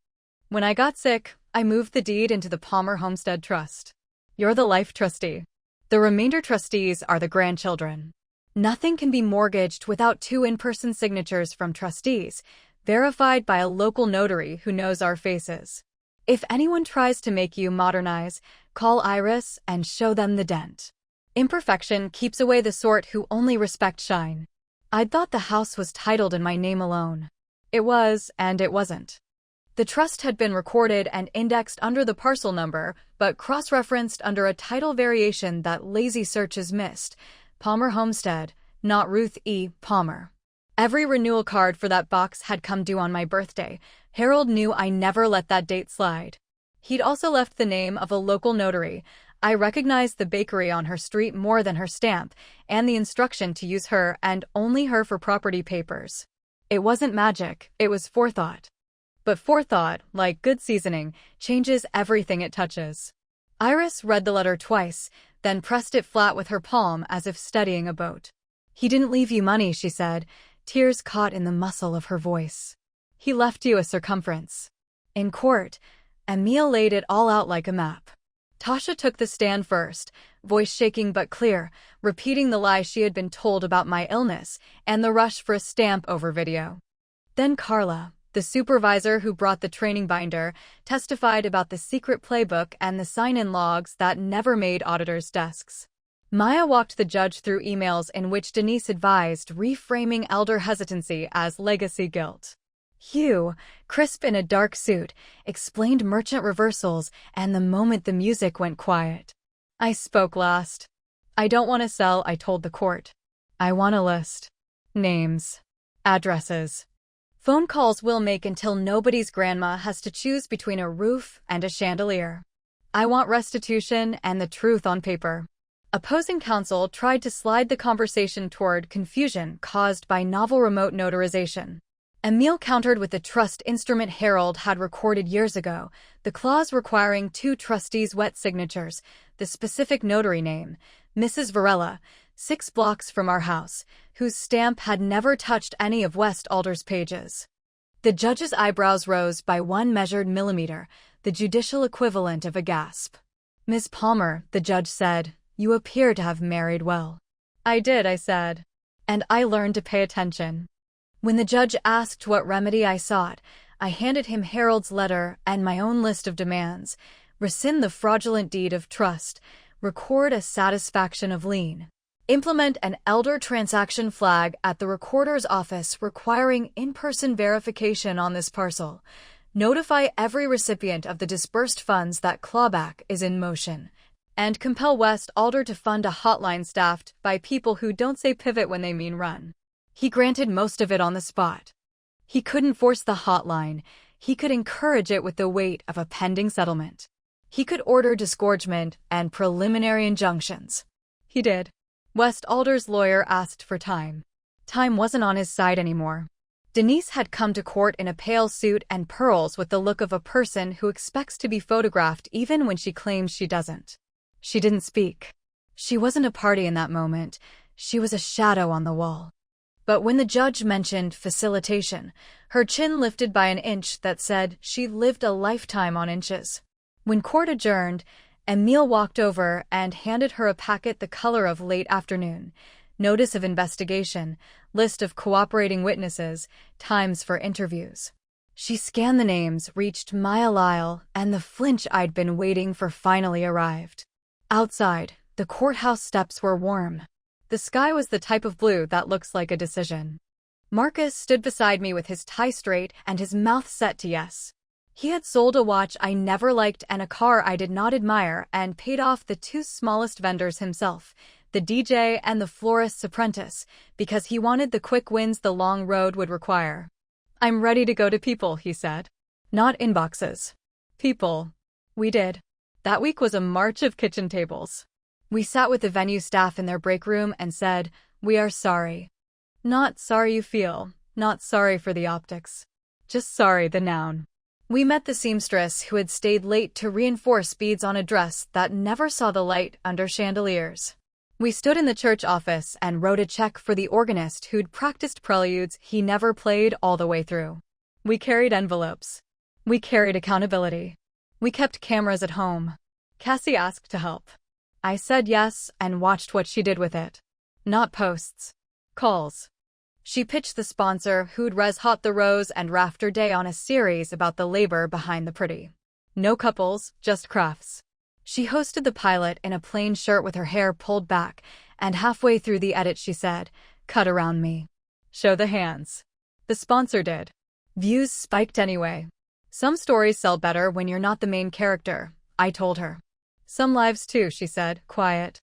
When I got sick, I moved the deed into the Palmer Homestead Trust. You're the life trustee. The remainder trustees are the grandchildren. Nothing can be mortgaged without 2 in-person signatures from trustees, verified by a local notary who knows our faces. If anyone tries to make you modernize, call Iris and show them the dent. Imperfection keeps away the sort who only respect shine." I'd thought the house was titled in my name alone. It was, and it wasn't. The trust had been recorded and indexed under the parcel number, but cross-referenced under a title variation that lazy searches missed. Palmer Homestead, not Ruth E. Palmer. Every renewal card for that box had come due on my birthday. Harold knew I never let that date slide. He'd also left the name of a local notary. I recognized the bakery on her street more than her stamp, and the instruction to use her and only her for property papers. It wasn't magic, it was forethought. But forethought, like good seasoning, changes everything it touches. Iris read the letter twice, then pressed it flat with her palm as if studying a boat. "He didn't leave you money," she said, tears caught in the muscle of her voice. "He left you a circumference." In court, Emil laid it all out like a map. Tasha took the stand first, voice shaking but clear, repeating the lie she had been told about my illness and the rush for a stamp over video. Then Carla, the supervisor who brought the training binder, testified about the secret playbook and the sign-in logs that never made auditors' desks. Maya walked the judge through emails in which Denise advised reframing elder hesitancy as legacy guilt. Hugh, crisp in a dark suit, explained merchant reversals and the moment the music went quiet. I spoke last. "I don't want to sell," I told the court. "I want a list. Names. Addresses. Phone calls we'll make until nobody's grandma has to choose between a roof and a chandelier." I want restitution and the truth on paper. Opposing counsel tried to slide the conversation toward confusion caused by novel remote notarization. Emile countered with the trust instrument Harold had recorded years ago, the clause requiring two trustees' wet signatures, the specific notary name, Mrs. Varela, 6 blocks from our house, whose stamp had never touched any of West Alder's pages. The judge's eyebrows rose by 1 measured millimeter, the judicial equivalent of a gasp. Miss Palmer, the judge said, you appear to have married well. I did, I said. And I learned to pay attention. When the judge asked what remedy I sought, I handed him Harold's letter and my own list of demands: rescind the fraudulent deed of trust, record a satisfaction of lien, implement an elder transaction flag at the recorder's office requiring in-person verification on this parcel, notify every recipient of the disbursed funds that clawback is in motion, and compel West Alder to fund a hotline staffed by people who don't say pivot when they mean run. He granted most of it on the spot. He couldn't force the hotline. He could encourage it with the weight of a pending settlement. He could order disgorgement and preliminary injunctions. He did. West Alder's lawyer asked for time. Time wasn't on his side anymore. Denise had come to court in a pale suit and pearls with the look of a person who expects to be photographed even when she claims she doesn't. She didn't speak. She wasn't a party in that moment. She was a shadow on the wall. But when the judge mentioned facilitation, her chin lifted by an inch that said she lived a lifetime on inches. When court adjourned, Emile walked over and handed her a packet the color of late afternoon: notice of investigation, list of cooperating witnesses, times for interviews. She scanned the names, reached Mile Isle, and the flinch I'd been waiting for finally arrived. Outside, the courthouse steps were warm. The sky was the type of blue that looks like a decision. Marcus stood beside me with his tie straight and his mouth set to yes. He had sold a watch I never liked and a car I did not admire and paid off the 2 smallest vendors himself, the DJ and the florist's apprentice, because he wanted the quick wins the long road would require. I'm ready to go to people, he said. Not inboxes. People. We did. That week was a march of kitchen tables. We sat with the venue staff in their break room and said, we are sorry. Not sorry you feel, not sorry for the optics. Just sorry, the noun. We met the seamstress who had stayed late to reinforce beads on a dress that never saw the light under chandeliers. We stood in the church office and wrote a check for the organist who'd practiced preludes he never played all the way through. We carried envelopes. We carried accountability. We kept cameras at home. Cassie asked to help. I said yes and watched what she did with it. Not posts. Calls. She pitched the sponsor who'd res-hot the Rose and Rafter Day on a series about the labor behind the pretty. No couples, just crafts. She hosted the pilot in a plain shirt with her hair pulled back, and halfway through the edit she said, cut around me. Show the hands. The sponsor did. Views spiked anyway. Some stories sell better when you're not the main character, I told her. Some lives too, she said, quiet.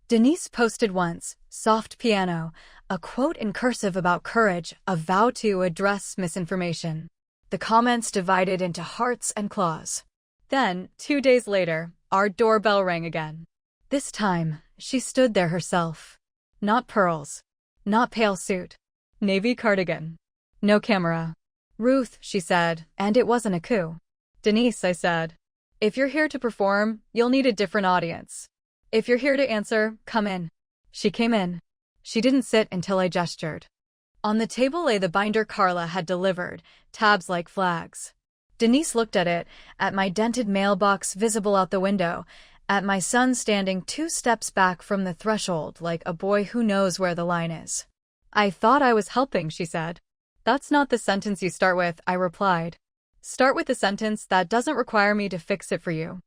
Denise posted once, soft piano, a quote in cursive about courage, a vow to address misinformation. The comments divided into hearts and claws. Then, 2 days later, our doorbell rang again. This time, she stood there herself. Not pearls. Not pale suit. Navy cardigan. No camera. Ruth, she said, and it wasn't a coup. Denise, I said. If you're here to perform, you'll need a different audience. If you're here to answer, come in. She came in. She didn't sit until I gestured. On the table lay the binder Carla had delivered, tabs like flags. Denise looked at it, at my dented mailbox visible out the window, at my son standing 2 steps back from the threshold like a boy who knows where the line is. I thought I was helping, she said. That's not the sentence you start with, I replied. Start with a sentence that doesn't require me to fix it for you.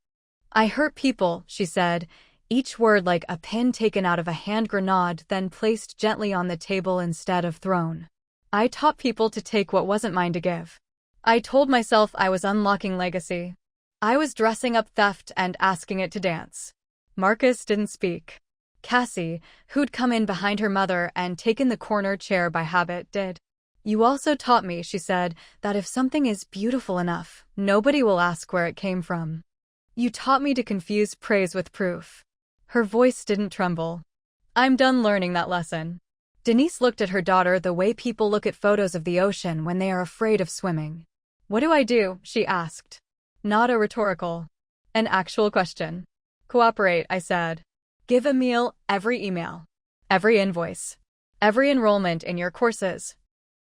I hurt people, she said, each word like a pin taken out of a hand grenade then placed gently on the table instead of thrown. I taught people to take what wasn't mine to give. I told myself I was unlocking legacy. I was dressing up theft and asking it to dance. Marcus didn't speak. Cassie, who'd come in behind her mother and taken the corner chair by habit, did. You also taught me, she said, that if something is beautiful enough, nobody will ask where it came from. You taught me to confuse praise with proof. Her voice didn't tremble. I'm done learning that lesson. Denise looked at her daughter the way people look at photos of the ocean when they are afraid of swimming. What do I do? She asked. Not a rhetorical. An actual question. Cooperate, I said. Give a meal, every email, every invoice, every enrollment in your courses.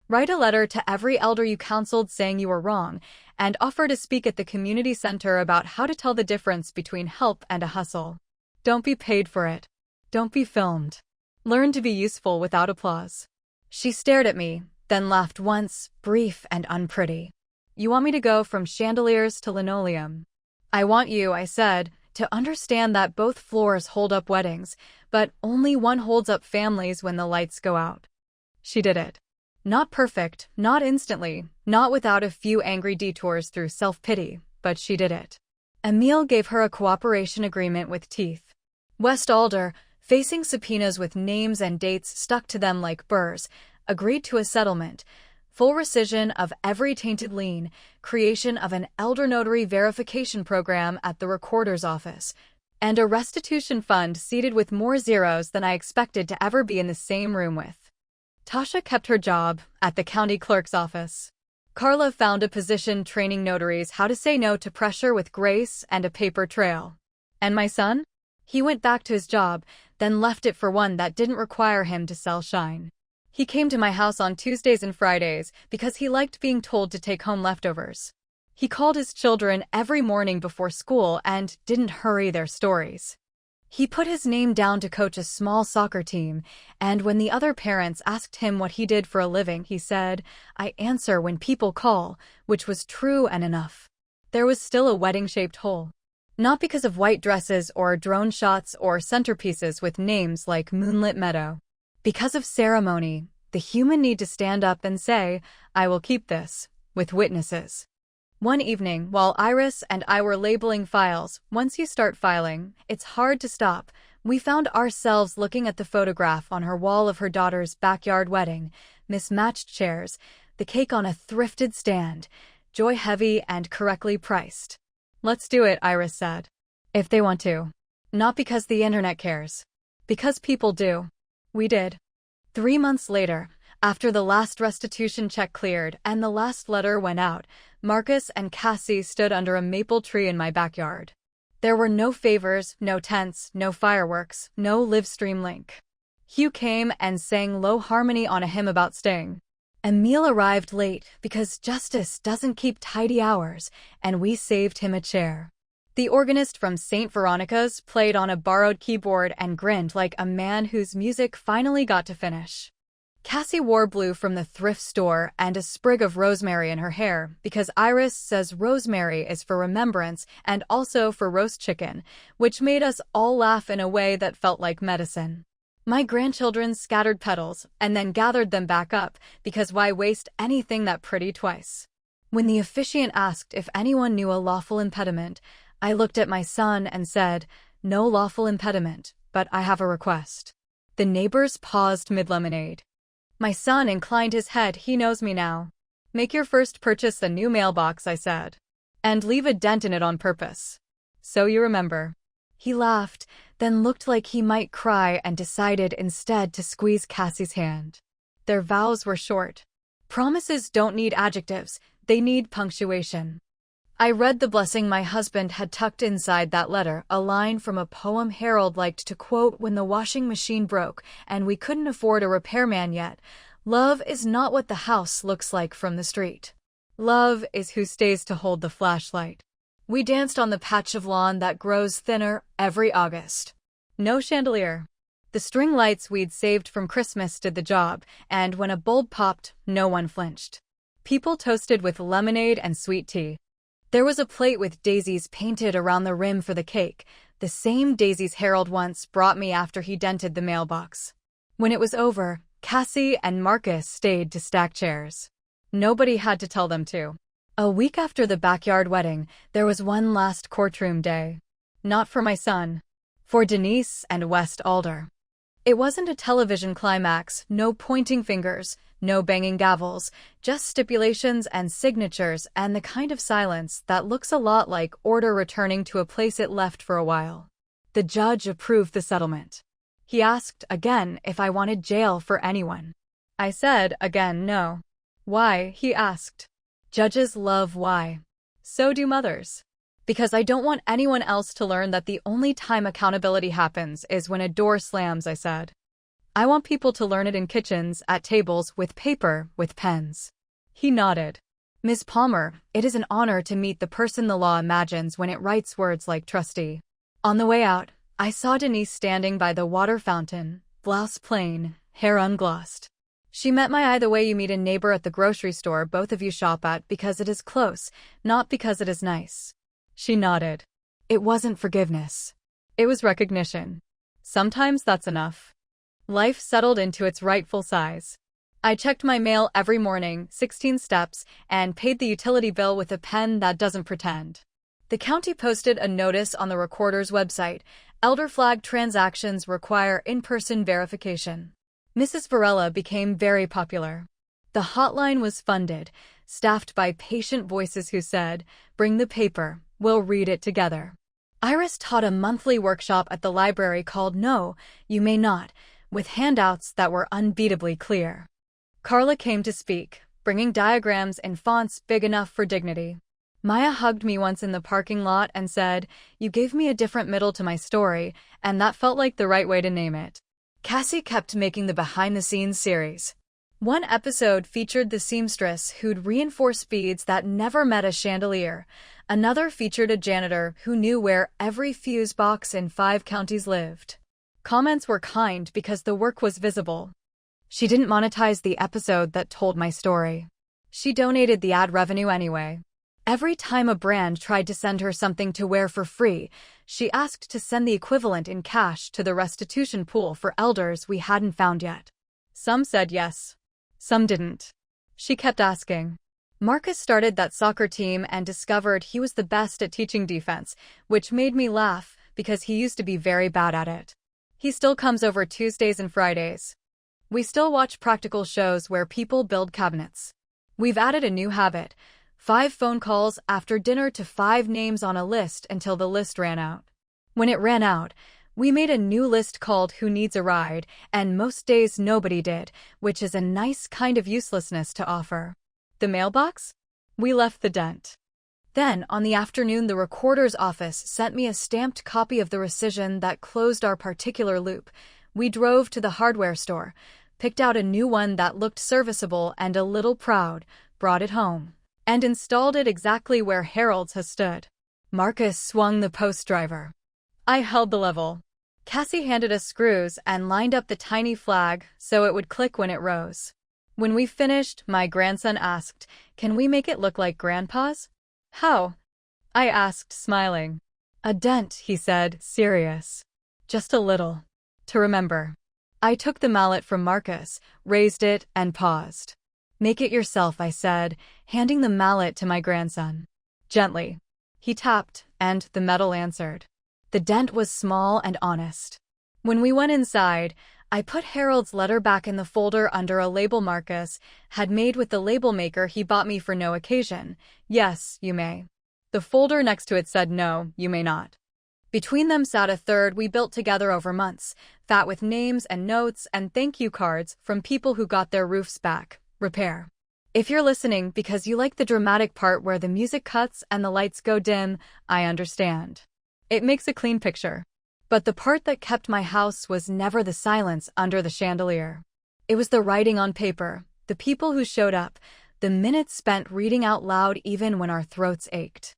Write a letter to every elder you counseled saying you were wrong, and offer to speak at the community center about how to tell the difference between help and a hustle. Don't be paid for it. Don't be filmed. Learn to be useful without applause. She stared at me, then laughed once, brief and unpretty. You want me to go from chandeliers to linoleum? I want you, I said, to understand that both floors hold up weddings, but only one holds up families when the lights go out. She did it. Not perfect, not instantly, not without a few angry detours through self-pity, but she did it. Emile gave her a cooperation agreement with teeth. West Alder, facing subpoenas with names and dates stuck to them like burrs, agreed to a settlement, full rescission of every tainted lien, creation of an elder notary verification program at the recorder's office, and a restitution fund seated with more zeros than I expected to ever be in the same room with. Tasha kept her job at the county clerk's office. Carla found a position training notaries how to say no to pressure with grace and a paper trail. And my son? He went back to his job, then left it for one that didn't require him to sell shine. He came to my house on Tuesdays and Fridays because he liked being told to take home leftovers. He called his children every morning before school and didn't hurry their stories. He put his name down to coach a small soccer team, and when the other parents asked him what he did for a living, he said, I answer when people call, which was true and enough. There was still a wedding-shaped hole. Not because of white dresses or drone shots or centerpieces with names like Moonlit Meadow. Because of ceremony, the human need to stand up and say, I will keep this, with witnesses. One evening, while Iris and I were labeling files, once you start filing, it's hard to stop, we found ourselves looking at the photograph on her wall of her daughter's backyard wedding, mismatched chairs, the cake on a thrifted stand, joy heavy and correctly priced. Let's do it, Iris said. If they want to. Not because the internet cares. Because people do. We did. 3 months later, after the last restitution check cleared and the last letter went out, Marcus and Cassie stood under a maple tree in my backyard. There were no favors, no tents, no fireworks, no live-stream link. Hugh came and sang low harmony on a hymn about staying. Emile arrived late because justice doesn't keep tidy hours, and we saved him a chair. The organist from St. Veronica's played on a borrowed keyboard and grinned like a man whose music finally got to finish. Cassie wore blue from the thrift store and a sprig of rosemary in her hair because Iris says rosemary is for remembrance and also for roast chicken, which made us all laugh in a way that felt like medicine. My grandchildren scattered petals and then gathered them back up because why waste anything that pretty twice? When the officiant asked if anyone knew a lawful impediment, I looked at my son and said, no lawful impediment, but I have a request. The neighbors paused mid-lemonade. My son inclined his head. He knows me now. Make your first purchase a new mailbox, I said. And leave a dent in it on purpose. So you remember. He laughed, then looked like he might cry and decided instead to squeeze Cassie's hand. Their vows were short. Promises don't need adjectives, they need punctuation. I read the blessing my husband had tucked inside that letter, a line from a poem Harold liked to quote when the washing machine broke and we couldn't afford a repairman yet. Love is not what the house looks like from the street. Love is who stays to hold the flashlight. We danced on the patch of lawn that grows thinner every August. No chandelier. The string lights we'd saved from Christmas did the job, and when a bulb popped, no one flinched. People toasted with lemonade and sweet tea. There was a plate with daisies painted around the rim for the cake, the same daisies Harold once brought me after he dented the mailbox. When it was over, Cassie and Marcus stayed to stack chairs. Nobody had to tell them to. A week after the backyard wedding, there was one last courtroom day. Not for my son. For Denise and West Alder. It wasn't a television climax, no pointing fingers, no banging gavels, just stipulations and signatures and the kind of silence that looks a lot like order returning to a place it left for a while. The judge approved the settlement. He asked again if I wanted jail for anyone. I said again no. Why? He asked. Judges love why. So do mothers. Because I don't want anyone else to learn that the only time accountability happens is when a door slams, I said. I want people to learn it in kitchens, at tables, with paper, with pens. He nodded. Ms. Palmer, it is an honor to meet the person the law imagines when it writes words like trustee. On the way out, I saw Denise standing by the water fountain, blouse plain, hair unglossed. She met my eye the way you meet a neighbor at the grocery store both of you shop at because it is close, not because it is nice. She nodded. It wasn't forgiveness. It was recognition. Sometimes that's enough. Life settled into its rightful size. I checked my mail every morning, 16 steps, and paid the utility bill with a pen that doesn't pretend. The county posted a notice on the recorder's website. Elder flag transactions require in-person verification. Mrs. Varela became very popular. The hotline was funded, staffed by patient voices who said, "Bring the paper, we'll read it together." Iris taught a monthly workshop at the library called No, You May Not, with handouts that were unbeatably clear. Carla came to speak, bringing diagrams in fonts big enough for dignity. Maya hugged me once in the parking lot and said, "You gave me a different middle to my story, and that felt like the right way to name it." Cassie kept making the behind-the-scenes series. One episode featured the seamstress who'd reinforce beads that never met a chandelier. Another featured a janitor who knew where every fuse box in 5 counties lived. Comments were kind because the work was visible. She didn't monetize the episode that told my story. She donated the ad revenue anyway. Every time a brand tried to send her something to wear for free, she asked to send the equivalent in cash to the restitution pool for elders we hadn't found yet. Some said yes. Some didn't. She kept asking. Marcus started that soccer team and discovered he was the best at teaching defense, which made me laugh because he used to be very bad at it. He still comes over Tuesdays and Fridays. We still watch practical shows where people build cabinets. We've added a new habit. 5 phone calls after dinner to 5 names on a list until the list ran out. When it ran out, we made a new list called Who Needs a Ride, and most days nobody did, which is a nice kind of uselessness to offer. The mailbox? We left the dent. Then, on the afternoon, the recorder's office sent me a stamped copy of the rescission that closed our particular loop. We drove to the hardware store, picked out a new one that looked serviceable and a little proud, brought it home, and installed it exactly where Harold's has stood. Marcus swung the post driver. I held the level. Cassie handed us screws and lined up the tiny flag so it would click when it rose. When we finished, my grandson asked, "Can we make it look like Grandpa's?" "How?" I asked, smiling. "A dent," he said, serious. "Just a little. To remember." I took the mallet from Marcus, raised it, and paused. "Make it yourself," I said, handing the mallet to my grandson. Gently. He tapped, and the metal answered. The dent was small and honest. When we went inside, I put Harold's letter back in the folder under a label Marcus had made with the label maker he bought me for no occasion. Yes, you may. The folder next to it said no, you may not. Between them sat a third we built together over months, fat with names and notes and thank you cards from people who got their roofs back. Repair. If you're listening because you like the dramatic part where the music cuts and the lights go dim, I understand. It makes a clean picture. But the part that kept my house was never the silence under the chandelier. It was the writing on paper, the people who showed up, the minutes spent reading out loud even when our throats ached.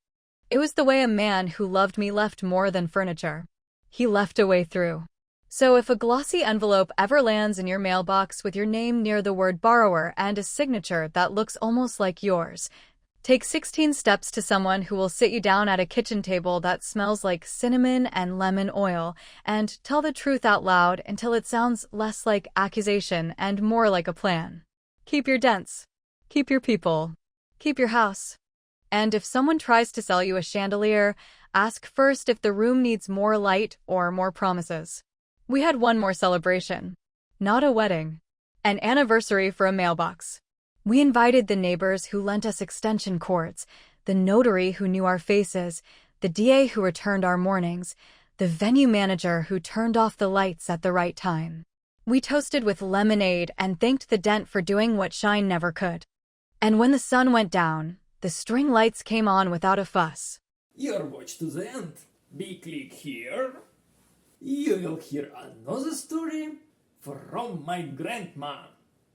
It was the way a man who loved me left more than furniture. He left a way through. So if a glossy envelope ever lands in your mailbox with your name near the word borrower and a signature that looks almost like yours, take 16 steps to someone who will sit you down at a kitchen table that smells like cinnamon and lemon oil and tell the truth out loud until it sounds less like accusation and more like a plan. Keep your dents. Keep your people. Keep your house. And if someone tries to sell you a chandelier, ask first if the room needs more light or more promises. We had one more celebration. Not a wedding. An anniversary for a mailbox. We invited the neighbors who lent us extension cords, the notary who knew our faces, the DA who returned our mornings, the venue manager who turned off the lights at the right time. We toasted with lemonade and thanked the dent for doing what shine never could. And when the sun went down, the string lights came on without a fuss. Your watch to the end. Be click here. You will hear another story from my grandma.